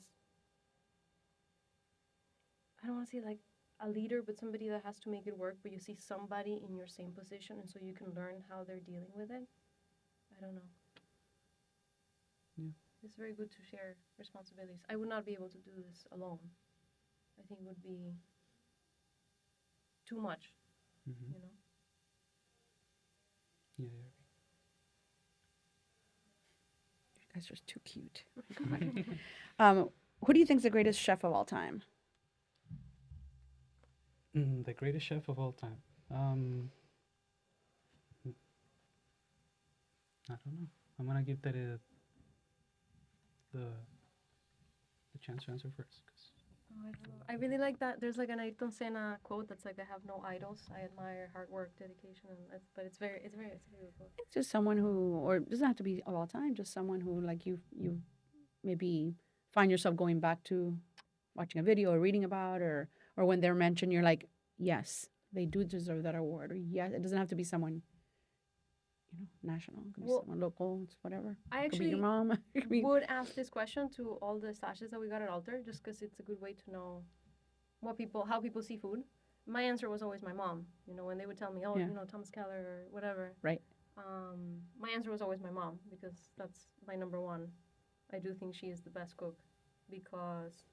Speaker 2: I don't want to say like a leader, but somebody that has to make it work, but you see somebody in your same position and so you can learn how they're dealing with it. I don't know.
Speaker 3: Yeah.
Speaker 2: It's very good to share responsibilities. I would not be able to do this alone. I think it would be too much,
Speaker 3: Mm-hmm.
Speaker 2: you know?
Speaker 3: Yeah, yeah.
Speaker 1: You guys are too cute. Who do you think's the greatest chef of all time?
Speaker 3: The greatest chef of all time. I don't know. I'm gonna give that the chance to answer first. 'Cause
Speaker 2: Oh, I don't know. I really like that. There's like an Ayrton Senna quote that's like, "I have no idols. I admire hard work, dedication," and but it's a very good quote.
Speaker 1: It's just someone who, or it doesn't have to be of all time, just someone who like you maybe find yourself going back to watching a video or reading about, or when they're mentioned, you're like, yes, they do deserve that award. Or yes, it doesn't have to be someone, national. It could be
Speaker 2: Well,
Speaker 1: someone local. It's whatever.
Speaker 2: I
Speaker 1: It could be your
Speaker 2: actually
Speaker 1: mom. It could be-
Speaker 2: would ask this question to all the stashes that we got at Alter, just because it's a good way to know how people see food. My answer was always my mom. When they would tell me, oh,
Speaker 1: Yeah.
Speaker 2: Thomas Keller or whatever.
Speaker 1: Right.
Speaker 2: My answer was always my mom because that's my number one. I do think she is the best cook because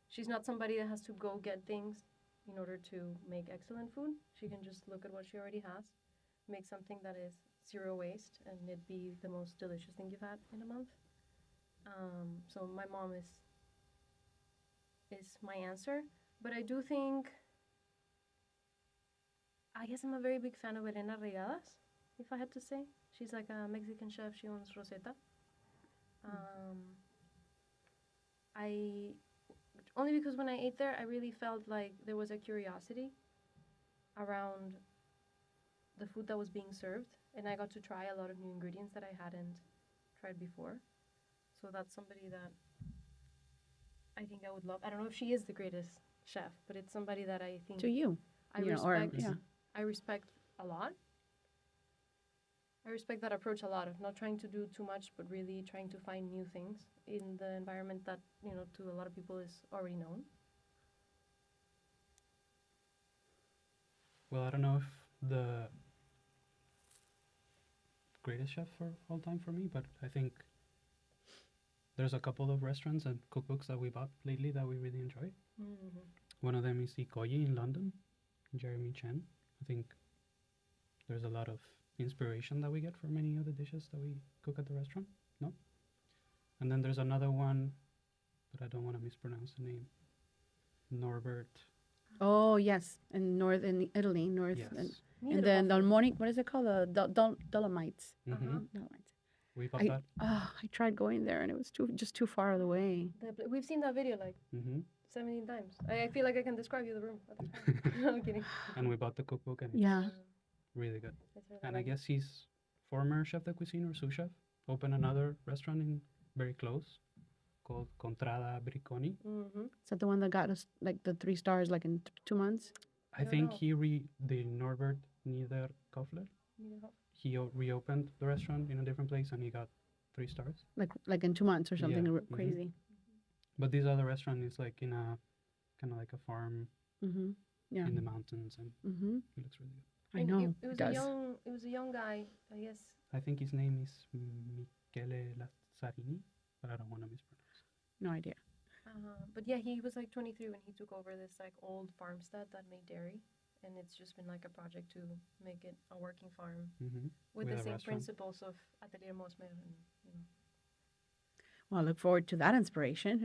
Speaker 2: she's not somebody that has to go get things in order to make excellent food. She can just look at what she already has, make something that is zero waste, and it be the most delicious thing you've had in a month. So my mom is my answer. But I do think, I guess I'm a very big fan of Elena Regadas, if I had to say. She's like a Mexican chef. She owns Rosetta. Only because when I ate there, I really felt like there was a curiosity around the food that was being served, and I got to try a lot of new ingredients that I hadn't tried before. So that's somebody that I think I would love. I don't know if she is the greatest chef, but it's somebody that I think
Speaker 1: to you.
Speaker 2: I
Speaker 1: you know, or-
Speaker 2: respect.
Speaker 1: yeah.
Speaker 2: I respect a lot. I respect that approach a lot of not trying to do too much, but really trying to find new things in the environment that, to a lot of people is already known.
Speaker 3: Well, I don't know if the greatest chef for all time for me, but I think there's a couple of restaurants and cookbooks that we bought lately that we really enjoy.
Speaker 2: Mm-hmm.
Speaker 3: One of them is Ikoyi in London, Jeremy Chen. I think there's a lot of inspiration that we get from many of the dishes that we cook at the restaurant, no? And then there's another one, but I don't want to mispronounce the name. Norbert.
Speaker 1: Oh yes, in Italy,
Speaker 3: Yes.
Speaker 1: and then Dolmonic. What is it called? The Dolomites.
Speaker 3: Mm-hmm.
Speaker 1: Dolomites.
Speaker 3: We bought that.
Speaker 1: I tried going there, and it was too far of the way.
Speaker 2: We've seen that video like
Speaker 3: Mm-hmm.
Speaker 2: 17 times. I feel like I can describe you the room at this point. No, I'm kidding.
Speaker 3: And we bought the cookbook, and
Speaker 1: Yeah.
Speaker 3: it's really good.
Speaker 2: It's really
Speaker 3: And I
Speaker 2: good.
Speaker 3: guess he's former chef de cuisine or sous chef. Opened another restaurant in very close called Contrada Bricconi.
Speaker 2: Mm-hmm.
Speaker 1: Is that the one that got us like the 3 stars like in 2 months?
Speaker 3: I
Speaker 2: don't
Speaker 3: think
Speaker 2: know.
Speaker 3: the Norbert Niederkaufler, he reopened the restaurant in a different place and he got 3 stars.
Speaker 1: Like in 2 months or something
Speaker 3: Yeah.
Speaker 1: crazy.
Speaker 3: But this other restaurant is like in a kind of like a farm
Speaker 1: Mm-hmm. Yeah.
Speaker 3: in the mountains, and
Speaker 1: Mm-hmm.
Speaker 3: it looks really good.
Speaker 1: I
Speaker 2: And
Speaker 1: know.
Speaker 2: It was
Speaker 1: does.
Speaker 2: a young guy, I guess.
Speaker 3: I think his name is Michele Lazzarini, but I don't want to mispronounce.
Speaker 1: No idea.
Speaker 2: But yeah, he was like 23 when he took over this like old farmstead that made dairy, and it's just been like a project to make it a working farm
Speaker 3: Mm-hmm.
Speaker 2: with
Speaker 3: With
Speaker 2: the
Speaker 3: a
Speaker 2: same
Speaker 3: restaurant.
Speaker 2: principles of Atelier Mosmer, and you know.
Speaker 1: Well, I look forward to that inspiration.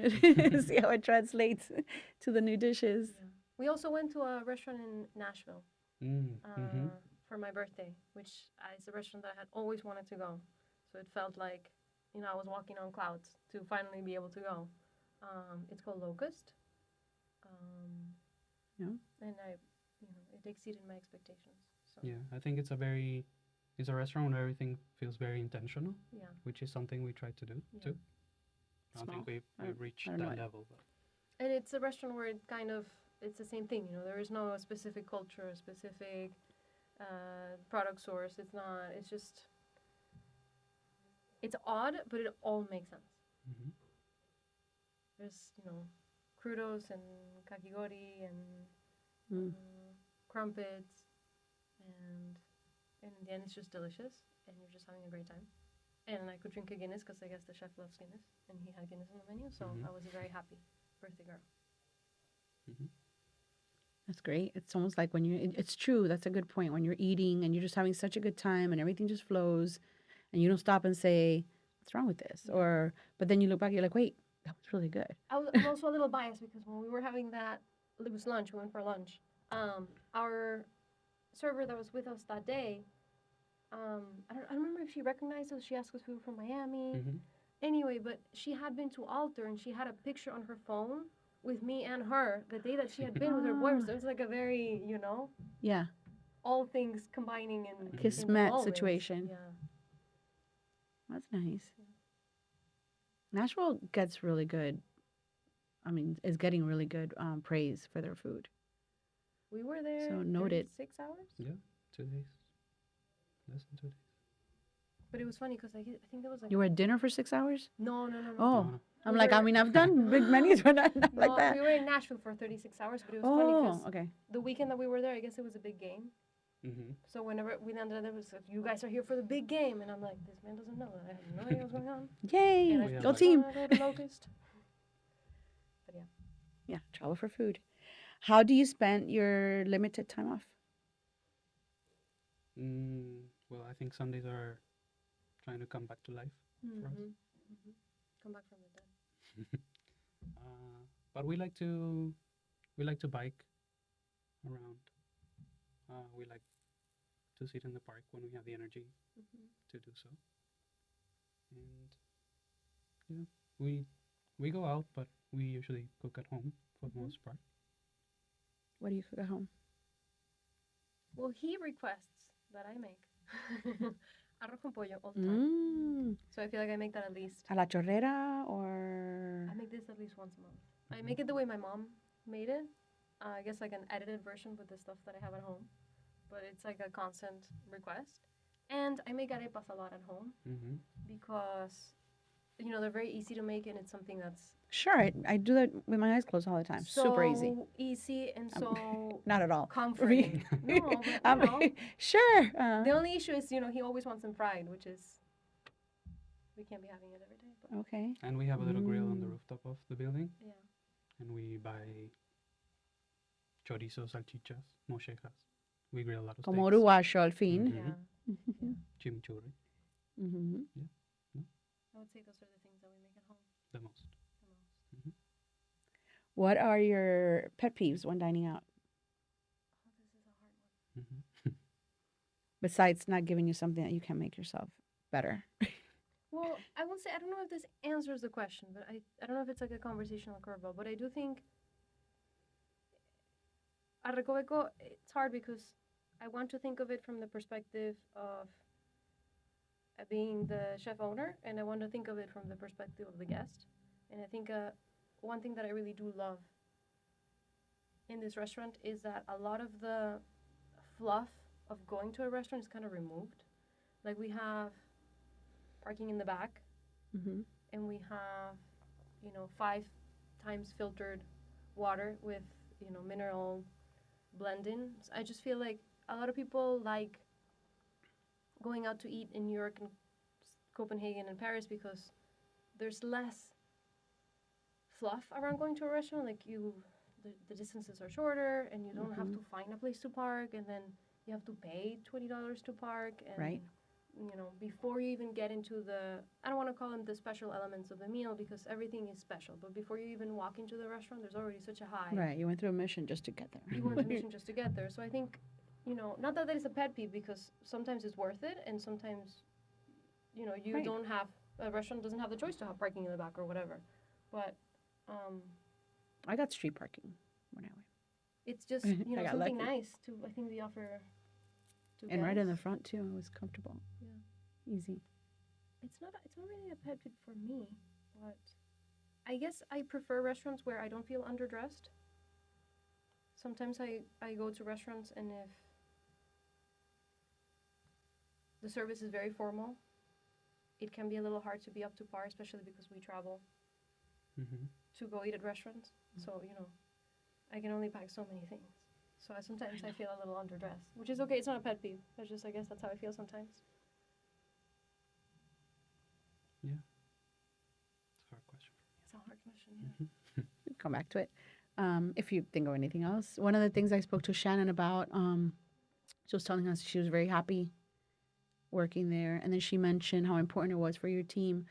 Speaker 1: See how it translates to the new dishes.
Speaker 2: Yeah. We also went to a restaurant in Nashville
Speaker 3: Mm-hmm.
Speaker 2: for my birthday, which is a restaurant that I had always wanted to go. So it felt like, you know, I was walking on clouds to finally be able to go. It's called Locust.
Speaker 1: Yeah.
Speaker 2: And it exceeded my expectations. So
Speaker 3: Yeah, I think it's a restaurant where everything feels very intentional,
Speaker 2: yeah.
Speaker 3: which is something we try to do
Speaker 2: Yeah.
Speaker 3: too. I don't
Speaker 1: Small.
Speaker 3: think
Speaker 1: I
Speaker 3: we've
Speaker 1: don't-
Speaker 3: reached
Speaker 1: I don't know
Speaker 3: that
Speaker 1: it.
Speaker 3: level, but
Speaker 2: And it's a restaurant where it kind of, it's the same thing, you know, there is no specific culture, a specific product source. It's not, it's just, it's odd, but it all makes sense.
Speaker 3: Mhm.
Speaker 2: There's, you know, crudos and kakigori and
Speaker 1: Mm.
Speaker 2: crumpets, and in the end it's just delicious, and you're just having a great time. And I could drink a Guinness because I guess the chef loves Guinness, and he had Guinness on the menu, so
Speaker 3: Mhm.
Speaker 2: I was a very happy birthday girl.
Speaker 1: That's great. It's almost like when it's true. That's a good point. When you're eating and you're just having such a good time and everything just flows and you don't stop and say, what's wrong with this?
Speaker 2: Yeah.
Speaker 1: But then you look back, you're like, wait, that was really good.
Speaker 2: I'm also a little biased because when we were having that, it was lunch, we went for lunch. Our server that was with us that day, I don't remember if she recognized us. She asked us if we were from Miami.
Speaker 3: Mhm.
Speaker 2: Anyway, but she had been to Alter and she had a picture on her phone with me and her the day that she had been with her boyfriend. So it was like a very, you know,
Speaker 1: Yeah.
Speaker 2: all things combining in
Speaker 1: Kismet
Speaker 2: in the moment.
Speaker 1: situation.
Speaker 2: Yeah.
Speaker 1: That's nice. Nashville gets really good. I mean, is getting really good praise for their food.
Speaker 2: We were there
Speaker 1: So noted.
Speaker 2: 6 hours.
Speaker 3: Yeah, 2 days, less than 2 days.
Speaker 2: But it was funny because I think there was like
Speaker 1: You were at dinner for 6 hours?
Speaker 2: no.
Speaker 1: Oh,
Speaker 3: No.
Speaker 1: I'm
Speaker 2: We
Speaker 1: like, I
Speaker 2: were-
Speaker 1: mean, I've done big menus, but not
Speaker 2: No,
Speaker 1: like that.
Speaker 2: we were in Nashville for 36 hours, but it was funny
Speaker 1: Oh,
Speaker 2: because
Speaker 1: okay.
Speaker 2: the weekend that we were there, I guess it was a big game.
Speaker 3: Mm-hmm.
Speaker 2: So whenever we landed there, it was like, you guys are here for the big game. And I'm like, this man doesn't know. I have no idea what's going on.
Speaker 1: Yay!
Speaker 2: And I
Speaker 3: We have
Speaker 1: Go
Speaker 3: like-
Speaker 1: team.
Speaker 2: Go to Locust. But yeah.
Speaker 1: Yeah, travel for food. How do you spend your limited time off?
Speaker 3: Well, I think Sundays are trying to come back to life for us.
Speaker 2: Come back from the dead.
Speaker 3: But we like to bike around. We like to sit in the park when we have the energy to do so. And yeah, we go out, but we usually cook at home for the most part.
Speaker 1: What do you cook at home?
Speaker 2: Well, he requests that I make arroz con pollo all the time. So I feel like I make that at least.
Speaker 1: A la chorrera or
Speaker 2: I make this at least once a month. I make it the way my mom made it. I guess like an edited version with the stuff that I have at home. But it's like a constant request. And I make arepas a lot at home
Speaker 3: Mm-hmm.
Speaker 2: because, you know, they're very easy to make and it's something that's
Speaker 1: sure. I do that with my eyes closed all the time. Super easy.
Speaker 2: so easy and so
Speaker 1: Not at all.
Speaker 2: comforting. No, but you know.
Speaker 1: Sure.
Speaker 2: The only issue is, you know, he always wants them fried, which is, we can't be having it every day. But
Speaker 1: Okay.
Speaker 3: And we have a little grill on the rooftop of the building,
Speaker 2: yeah.
Speaker 3: and we buy chorizo, salchichas, mochejas. We grill a lot of
Speaker 1: Como
Speaker 3: steaks.
Speaker 1: uruguayo al fin.
Speaker 2: Yeah.
Speaker 3: Chimichurri,
Speaker 1: Mm-hmm.
Speaker 2: I would say those are the things that we make at home
Speaker 3: the most.
Speaker 2: the most.
Speaker 1: What are your pet peeves when dining out?
Speaker 2: Oh, this is a hard one.
Speaker 3: Mm-hmm.
Speaker 1: Besides not giving you something that you can make yourself better.
Speaker 2: Well, I will say, I don't know if this answers the question, but I don't know if it's like a conversational curveball, but I do think at Recoveco, it's hard because I want to think of it from the perspective of being the chef owner, and I want to think of it from the perspective of the guest. And I think one thing that I really do love in this restaurant is that a lot of the fluff of going to a restaurant is kind of removed. Like we have parking in the back,
Speaker 1: Mm-hmm.
Speaker 2: and we have, 5 times filtered water with, mineral blending. So I just feel like a lot of people like going out to eat in New York and Copenhagen and Paris because there's less fluff around going to a restaurant. Like the distances are shorter, and you don't have to find a place to park, and then you have to pay $20 to park, and
Speaker 1: Right.
Speaker 2: Before you even get into I don't want to call them the special elements of the meal because everything is special, but before you even walk into the restaurant, there's already such a high.
Speaker 1: Right. You went through a mission just to get there.
Speaker 2: You went on a mission just to get there. So I think, not that is a pet peeve because sometimes it's worth it, and sometimes, you
Speaker 1: Right.
Speaker 2: don't have, a restaurant doesn't have the choice to have parking in the back or whatever. But
Speaker 1: I got street parking when I went.
Speaker 2: it's just,
Speaker 1: I got
Speaker 2: something
Speaker 1: lucky.
Speaker 2: nice to, I think we offer to
Speaker 1: And right in the
Speaker 2: guests.
Speaker 1: front too. It was comfortable.
Speaker 2: Yeah.
Speaker 1: Easy.
Speaker 2: It's not really a pet peeve for me, but I guess I prefer restaurants where I don't feel underdressed. Sometimes I go to restaurants, and if the service is very formal, it can be a little hard to be up to par, especially because we travel
Speaker 3: Mm-hmm.
Speaker 2: to go eat at restaurants. So, I can only pack so many things. So sometimes I feel a little underdressed, which is okay. It's not a pet peeve. It's just, I guess that's how I feel sometimes.
Speaker 3: Yeah. It's a hard question.
Speaker 2: It's a hard question, yeah.
Speaker 1: Come back to it. If you think of anything else, one of the things I spoke to Shannon about, she was telling us she was very happy working there, and then she mentioned how important it was for your team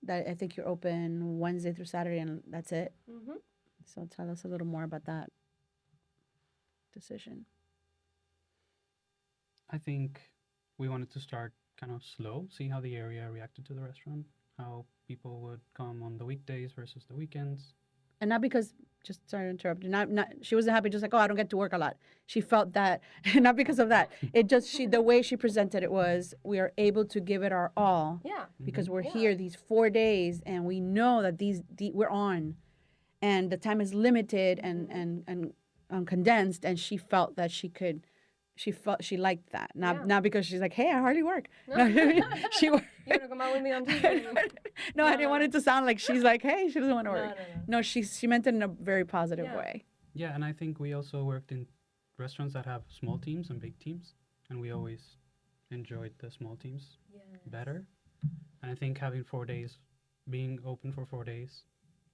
Speaker 1: that I think you're open Wednesday through Saturday, and that's it.
Speaker 2: Mm-hmm.
Speaker 1: So tell us a little more about that decision.
Speaker 3: I think we wanted to start kind of slow, see how the area reacted to the restaurant, how people would come on the weekdays versus the weekends.
Speaker 1: And not because, just sorry to interrupt you, not she wasn't happy just like, oh, I don't get to work a lot. She felt that, not because of that. It just, the way she presented it was, we are able to give it our all
Speaker 2: Yeah.
Speaker 1: because we're
Speaker 2: Yeah.
Speaker 1: here these 4 days and we know that we're on and the time is limited and condensed, and she felt that she liked that. Not because she's like, hey, I hardly work. No, she worked.
Speaker 2: You want to come out with me on Tuesday?
Speaker 1: No, I didn't want it to sound like she's like, hey, she doesn't want to
Speaker 2: No,
Speaker 1: work.
Speaker 2: no.
Speaker 1: No, she meant it in a very positive
Speaker 2: Yeah.
Speaker 1: way.
Speaker 3: Yeah, and I think we also worked in restaurants that have small teams and big teams, and we always enjoyed the small teams
Speaker 2: Yes.
Speaker 3: better. And I think having 4 days, being open for 4 days,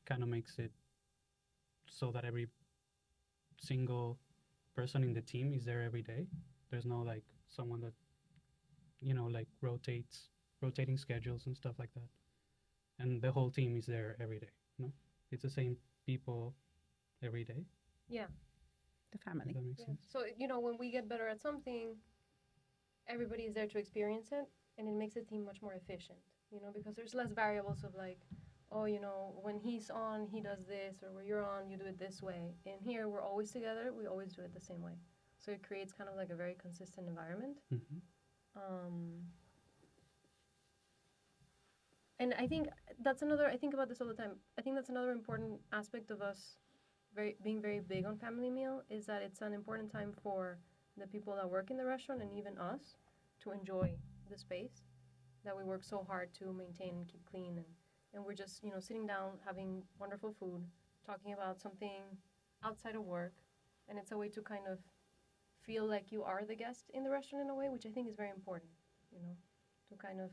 Speaker 3: kind of makes it so that every single person in the team is there every day. There's no like someone that, like rotating schedules and stuff like that. And the whole team is there every day. It's the same people every day.
Speaker 2: Yeah.
Speaker 1: The
Speaker 3: If
Speaker 1: family.
Speaker 3: that makes
Speaker 2: Yeah.
Speaker 3: sense.
Speaker 2: So, when we get better at something, everybody is there to experience it, and it makes the team much more efficient, because there's less variables of like, oh, when he's on, he does this, or when you're on, you do it this way. And here, we're always together, we always do it the same way. So it creates kind of like a very consistent environment.
Speaker 3: Mm-hmm.
Speaker 2: And I think I think about this all the time. I think that's another important aspect of us being very big on family meal is that it's an important time for the people that work in the restaurant and even us to enjoy the space that we work so hard to maintain and keep clean. And we're just, sitting down, having wonderful food, talking about something outside of work. And it's a way to kind of feel like you are the guest in the restaurant in a way, which I think is very important, to kind of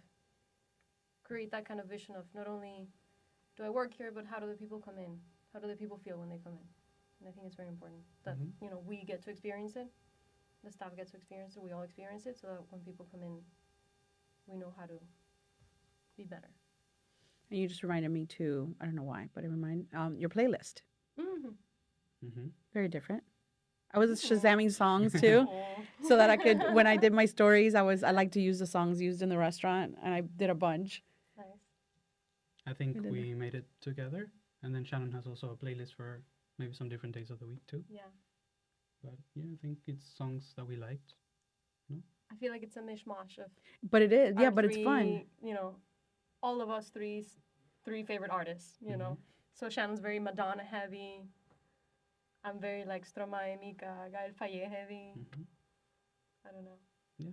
Speaker 2: create that kind of vision of not only do I work here, but how do the people come in? How do the people feel when they come in? And I think it's very important that, we get to experience it, the staff gets to experience it, we all experience it, so that when people come in, we know how to be better.
Speaker 1: And you just reminded me too, I don't know why, but it your playlist.
Speaker 2: Mm-hmm.
Speaker 3: Mm-hmm.
Speaker 1: Very different. I was shazamming songs too, so that I could, when I did my stories, I like to use the songs used in the restaurant, and I did a bunch.
Speaker 2: Nice.
Speaker 3: I think
Speaker 1: We did
Speaker 3: we made it together, and then Shannon has also a playlist for maybe some different days of the week too.
Speaker 2: Yeah.
Speaker 3: But yeah, I think it's songs that we liked.
Speaker 2: I feel like it's a mishmash of
Speaker 1: But it is, yeah,
Speaker 2: our
Speaker 1: but it's fun.
Speaker 2: three, all of us three favorite artists.
Speaker 3: Mhm.
Speaker 2: So Shannon's very Madonna heavy. I'm very like Stromae, Mika, Gael Faye heavy.
Speaker 3: Mhm.
Speaker 2: I don't know.
Speaker 3: Yeah.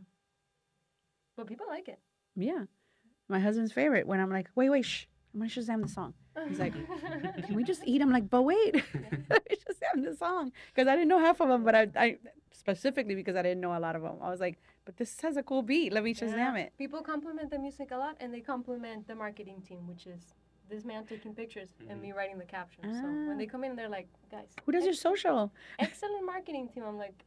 Speaker 2: But people like it.
Speaker 1: Yeah. My husband's favorite when I'm like, wait, shh, I'm going to Shazam the song. He's like, can we just eat? I'm like, but wait, let me Shazam the song. Because I didn't know half of them, but I specifically because I didn't know a lot of them. I was like, but this has a cool beat. Let me Shazam it.
Speaker 2: People compliment the music a lot, and they compliment the marketing team, which is this man taking pictures and me writing the captions. So when they come in, they're like, guys,
Speaker 1: Who does your social?
Speaker 2: excellent marketing team. I'm like,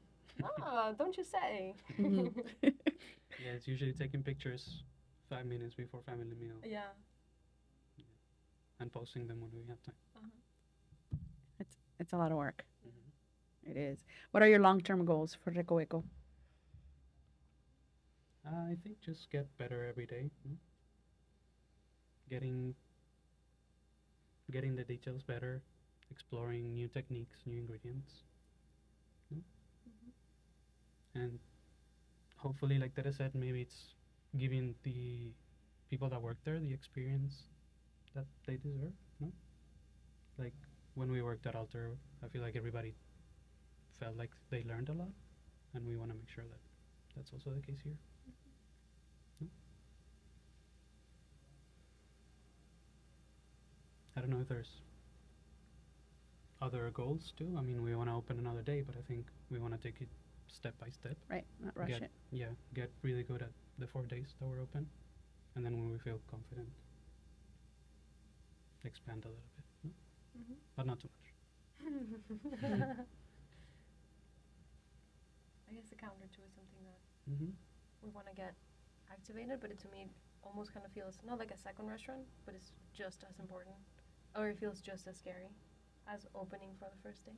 Speaker 2: don't you say?
Speaker 1: Mhm.
Speaker 3: Yeah, it's usually taking pictures 5 minutes before family meal
Speaker 2: Yeah.
Speaker 3: and posting them when we have time.
Speaker 1: It's a lot of work.
Speaker 3: Mhm.
Speaker 1: It is. What are your long-term goals for Recoveco?
Speaker 3: I think just get better every day. Getting the details better, exploring new techniques, new ingredients, and hopefully, like Tere said, maybe it's giving the people that work there the experience that they deserve. No, like when we worked at Alter, I feel like everybody felt like they learned a lot, and we want to make sure that that's also the case here. No? I don't know if there's other goals too. I mean, we want to open another day, but I think we want to take it step by step.
Speaker 1: Right, not rush
Speaker 3: Get
Speaker 1: it.
Speaker 3: get really good at the 4 days that we're open, and then when we feel confident, expand a little bit, no? But not too much.
Speaker 2: I guess the counter too is something that
Speaker 3: Mm-hmm.
Speaker 2: we want to get activated, but it to me almost kind of feels not like a second restaurant, but it's just as important, or it feels just as scary as opening for the first day.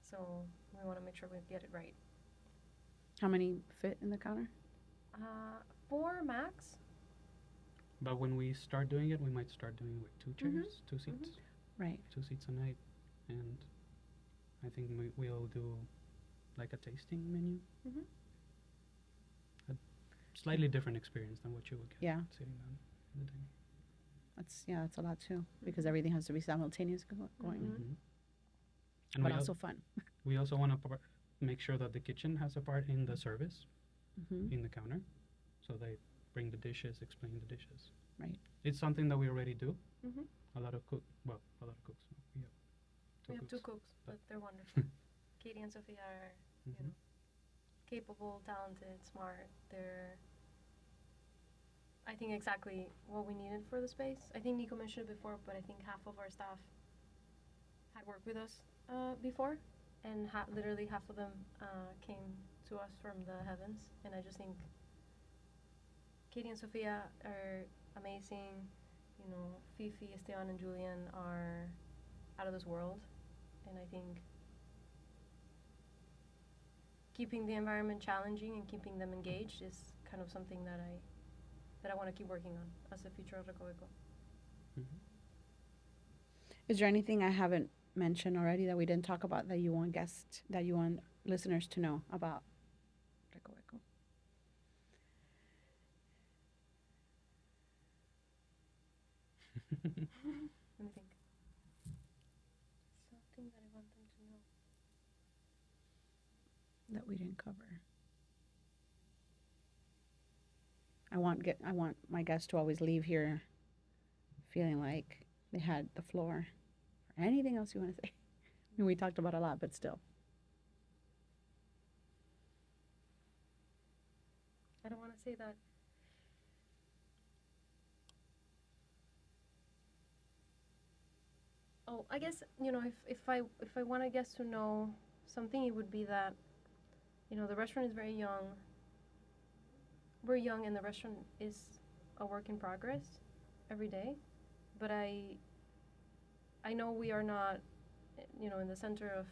Speaker 2: So we want to make sure we get it right.
Speaker 1: How many fit in the counter?
Speaker 2: 4 max.
Speaker 3: But when we start doing it, we might start doing with 2 chairs, 2 seats,
Speaker 1: Right.
Speaker 3: 2 seats a night, and I think we'll do like a tasting menu.
Speaker 2: Mhm.
Speaker 3: A slightly different experience than what you would get
Speaker 1: Yeah.
Speaker 3: sitting down in the dining.
Speaker 1: That's a lot too because everything has to be simultaneous going,
Speaker 3: Mm-hmm. And
Speaker 1: but
Speaker 3: we
Speaker 1: also fun.
Speaker 3: we also want to make sure that the kitchen has a part in the service,
Speaker 1: Mm-hmm.
Speaker 3: in the counter, so they bring the dishes, explain the dishes.
Speaker 1: Right.
Speaker 3: It's something that we already do.
Speaker 2: Mhm.
Speaker 3: A lot of cooks. No, we have
Speaker 2: We have 2
Speaker 3: cooks.
Speaker 2: cooks, but they're wonderful. Katie and Sophia are,
Speaker 3: Mhm.
Speaker 2: capable, talented, smart. They're, I think, exactly what we needed for the space. I think Nico mentioned it before, but I think half of our staff had worked with us before, and literally half of them came to us from the heavens. And I just think Katie and Sophia are amazing. Fifi, Esteban, and Julian are out of this world. And I think keeping the environment challenging and keeping them engaged is kind of something that I want to keep working on as the future of Recoveco.
Speaker 3: Mhm.
Speaker 1: Is there anything I haven't mentioned already that we didn't talk about that you want listeners to know about Recoveco?
Speaker 2: Let me think. Something that I want them to know.
Speaker 1: That we didn't cover. I want my guests to always leave here feeling like they had the floor. Or anything else you want to say? I mean, we talked about a lot, but still.
Speaker 2: I don't want to say that. Oh, I guess if I want a guest to know something, it would be that the restaurant is very young. We're young, and the restaurant is a work in progress every day. But I know we are not in the center of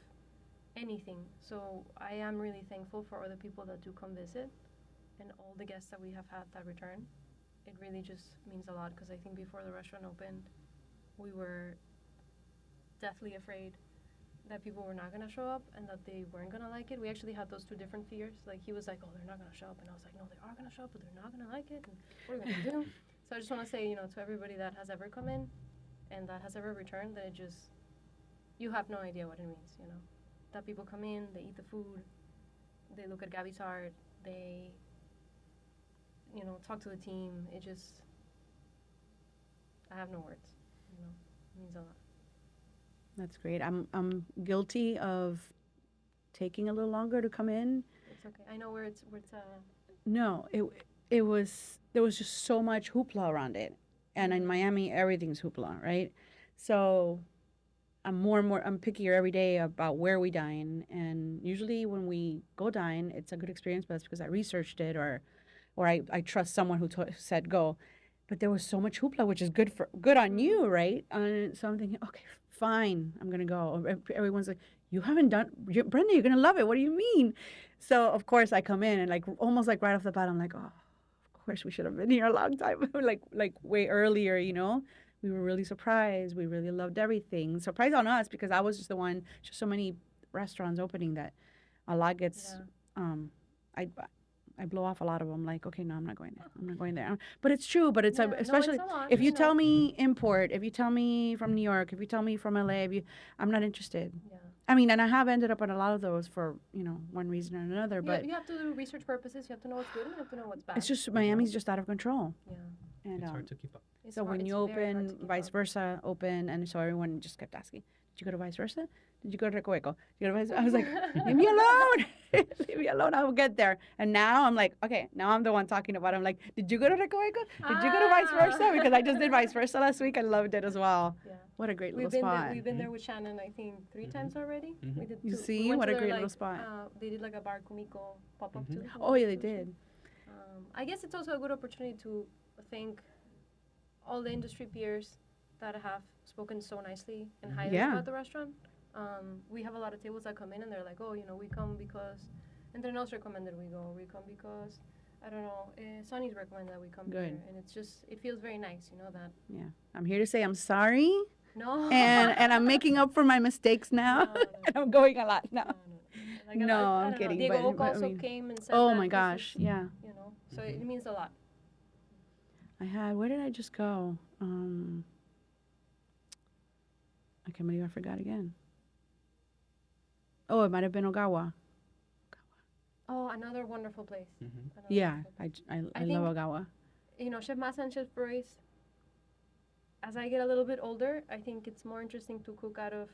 Speaker 2: anything. So I am really thankful for all the people that do come visit and all the guests that we have had that return. It really just means a lot because I think before the restaurant opened, we were deathly afraid that people were not gonna show up and that they weren't gonna like it. We actually had those two different fears. Like he was like, "Oh, they're not gonna show up," and I was like, "No, they are gonna show up, but they're not gonna like it. And what are we gonna do?" So I just want to say, to everybody that has ever come in and that has ever returned, that you have no idea what it means. That people come in, they eat the food, they look at Gabby's art, they, talk to the team. I have no words. It means a lot.
Speaker 1: That's great. I'm guilty of taking a little longer to come in.
Speaker 2: It's okay. I know where it's
Speaker 1: No, it was there was just so much hoopla around it, and in Miami everything's hoopla, right? So I'm pickier every day about where we dine, and usually when we go dine, it's a good experience, but that's because I researched it or I trust someone who said go. But there was so much hoopla, which is good on you, right? And so I'm thinking, okay, fine, I'm gonna go. Everyone's like, you haven't done, Brenda, you're gonna love it. What do you mean? So of course I come in and almost right off the bat, I'm like, oh, of course we should have been here a long time, like way earlier. We were really surprised. We really loved everything. Surprise on us because I was just the one. Just so many restaurants opening that a lot gets. Yeah. I blow off a lot of them. Like, okay, no, I'm not going there. I'm not going there. But it's true. But it's especially
Speaker 2: it's a lot,
Speaker 1: if you tell me import, if you tell me from New York, if you tell me from LA, I'm not interested.
Speaker 2: Yeah.
Speaker 1: I mean, and I have ended up on a lot of those for one reason or another. But
Speaker 2: you have to do research purposes. You have to know what's good and you have to know what's bad.
Speaker 1: it's just Miami's just out of control.
Speaker 2: Yeah.
Speaker 1: And
Speaker 3: It's hard to keep up.
Speaker 1: so when you open, vice versa, open, and so everyone just kept asking, "Did you go to vice versa? Did you go to Recoveco? I was like, leave me alone. Leave me alone. I will get there. And now I'm like, okay, now I'm the one talking about it. I'm like, did you go to Recoveco? Did you go to vice versa? Because I just did vice versa last week. I loved it as well.
Speaker 2: Yeah.
Speaker 1: What a great little
Speaker 2: We've
Speaker 1: spot.
Speaker 2: been there with Shannon, I think, 3 times already.
Speaker 3: Mhm.
Speaker 2: We did
Speaker 1: You
Speaker 2: two.
Speaker 1: see?
Speaker 2: We went
Speaker 1: What
Speaker 2: to
Speaker 1: a
Speaker 2: their,
Speaker 1: great little spot.
Speaker 2: They did like a Bar Kumiko pop-up too.
Speaker 1: Oh, yeah, they did.
Speaker 2: I guess it's also a good opportunity to thank all the industry peers that have spoken so nicely and highly about the restaurant. We have a lot of tables that come in and they're like, oh, we come because Entre Nos recommended we go. We come because, I don't know, Sonny's recommended that we come here. And it's just, it feels very nice, that.
Speaker 1: Yeah. I'm here to say I'm sorry.
Speaker 2: No.
Speaker 1: And I'm making up for my mistakes now.
Speaker 2: No.
Speaker 1: And I'm going a lot now.
Speaker 2: No,
Speaker 1: I'm kidding.
Speaker 2: Diego Oco
Speaker 1: but I
Speaker 2: also
Speaker 1: mean,
Speaker 2: came and said
Speaker 1: oh
Speaker 2: that
Speaker 1: my
Speaker 2: this
Speaker 1: gosh,
Speaker 2: is,
Speaker 1: yeah.
Speaker 2: So it means a lot.
Speaker 1: Where did I just go? I can't believe I forgot again. Oh, it might have been Ogawa.
Speaker 2: Oh, another wonderful place.
Speaker 3: Mm-hmm.
Speaker 1: Yeah,
Speaker 2: Place.
Speaker 1: I love Ogawa.
Speaker 2: Chef Masa and Chef Royce, as I get a little bit older, I think it's more interesting to cook out of,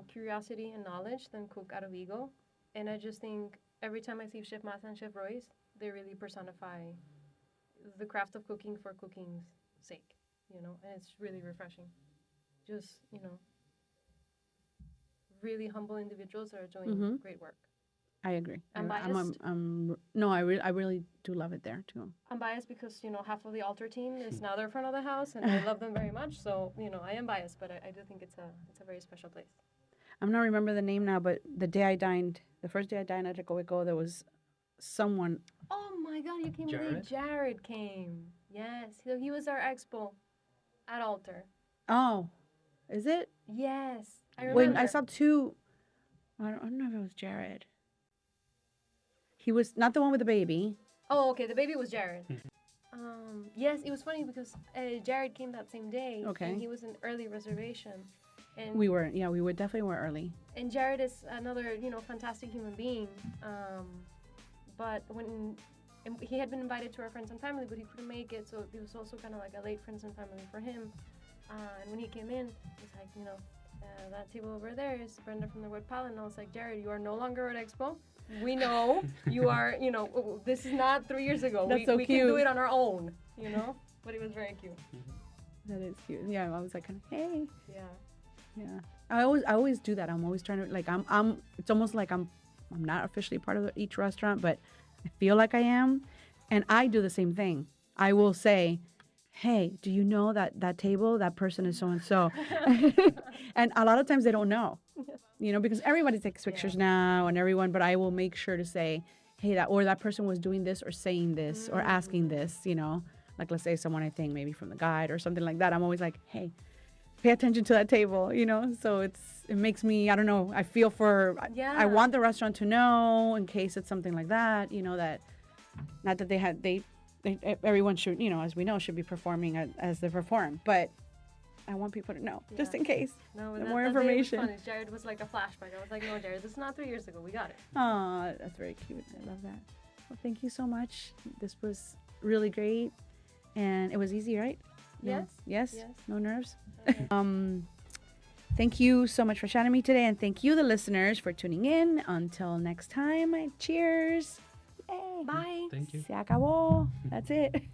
Speaker 2: curiosity and knowledge than cook out of ego. And I just think every time I see Chef Masa and Chef Royce, they really personify the craft of cooking for cooking's sake, and it's really refreshing. Just, really humble individuals that are doing great work.
Speaker 1: I agree.
Speaker 2: I'm biased.
Speaker 1: No, I really do love it there too.
Speaker 2: I'm biased because, half of the altar team is now their front of the house, and I love them very much. So, I am biased, but I do think it's a very special place.
Speaker 1: I'm not remember the name now, but the first day I dined at Recoveco, there was someone.
Speaker 2: Oh my God, you came
Speaker 3: Jared?
Speaker 2: late. Jared came. Yes, so he was our expo at altar.
Speaker 1: Oh, is it?
Speaker 2: Yes, I remember.
Speaker 1: When I saw two, I don't know if it was Jared. He was not the one with the baby.
Speaker 2: Oh, okay, the baby was Jared. Yes, it was funny because Jared came that same day.
Speaker 1: Okay.
Speaker 2: And he was an early reservation. And
Speaker 1: We definitely were early.
Speaker 2: And Jared is another, fantastic human being. But and he had been invited to our friends and family, but he couldn't make it, so it was also kind of like a late friends and family for him. And when he came in, he's like, that table over there is Brenda from the White Palette. And I was like, Jared, you are no longer at Expo. We know you are, this is not 3 years ago.
Speaker 1: That's so
Speaker 2: we
Speaker 1: cute.
Speaker 2: can do it on our own, But it was very cute.
Speaker 1: That is cute. Yeah, I was like, hey.
Speaker 2: Yeah.
Speaker 1: Yeah. I always do that. I'm always trying to I'm. It's almost like I'm not officially part of each restaurant, but I feel like I am, and I do the same thing. I will say, hey, do you know that table, that person is so and so, and a lot of times they don't know, because everybody takes pictures now and everyone, but I will make sure to say, hey, that person was doing this or saying this or asking this, like let's say someone I think maybe from the guide or something like that. I'm always like, hey, pay attention to that table, you know? So it makes me, I don't know, I feel for,
Speaker 2: Yeah.
Speaker 1: I want the restaurant to know in case it's something like that, you know, that, not that everyone should, you know, as we know, should be performing as they perform, but I want people to know, just in case.
Speaker 2: No,
Speaker 1: more information.
Speaker 2: That day was funny. Jared was like a flashback. I was like, no, Jared, this is not 3 years ago. We got it.
Speaker 1: Oh, that's very cute. I love that. Well, thank you so much. This was really great. And it was easy, right?
Speaker 2: Yes.
Speaker 1: Yes?
Speaker 2: Yes.
Speaker 1: No nerves?
Speaker 2: Okay.
Speaker 1: Thank you so much for chatting with me today. And thank you, the listeners, for tuning in. Until next time, cheers. Yay.
Speaker 2: Bye.
Speaker 3: Thank you.
Speaker 1: Se acabó. That's it.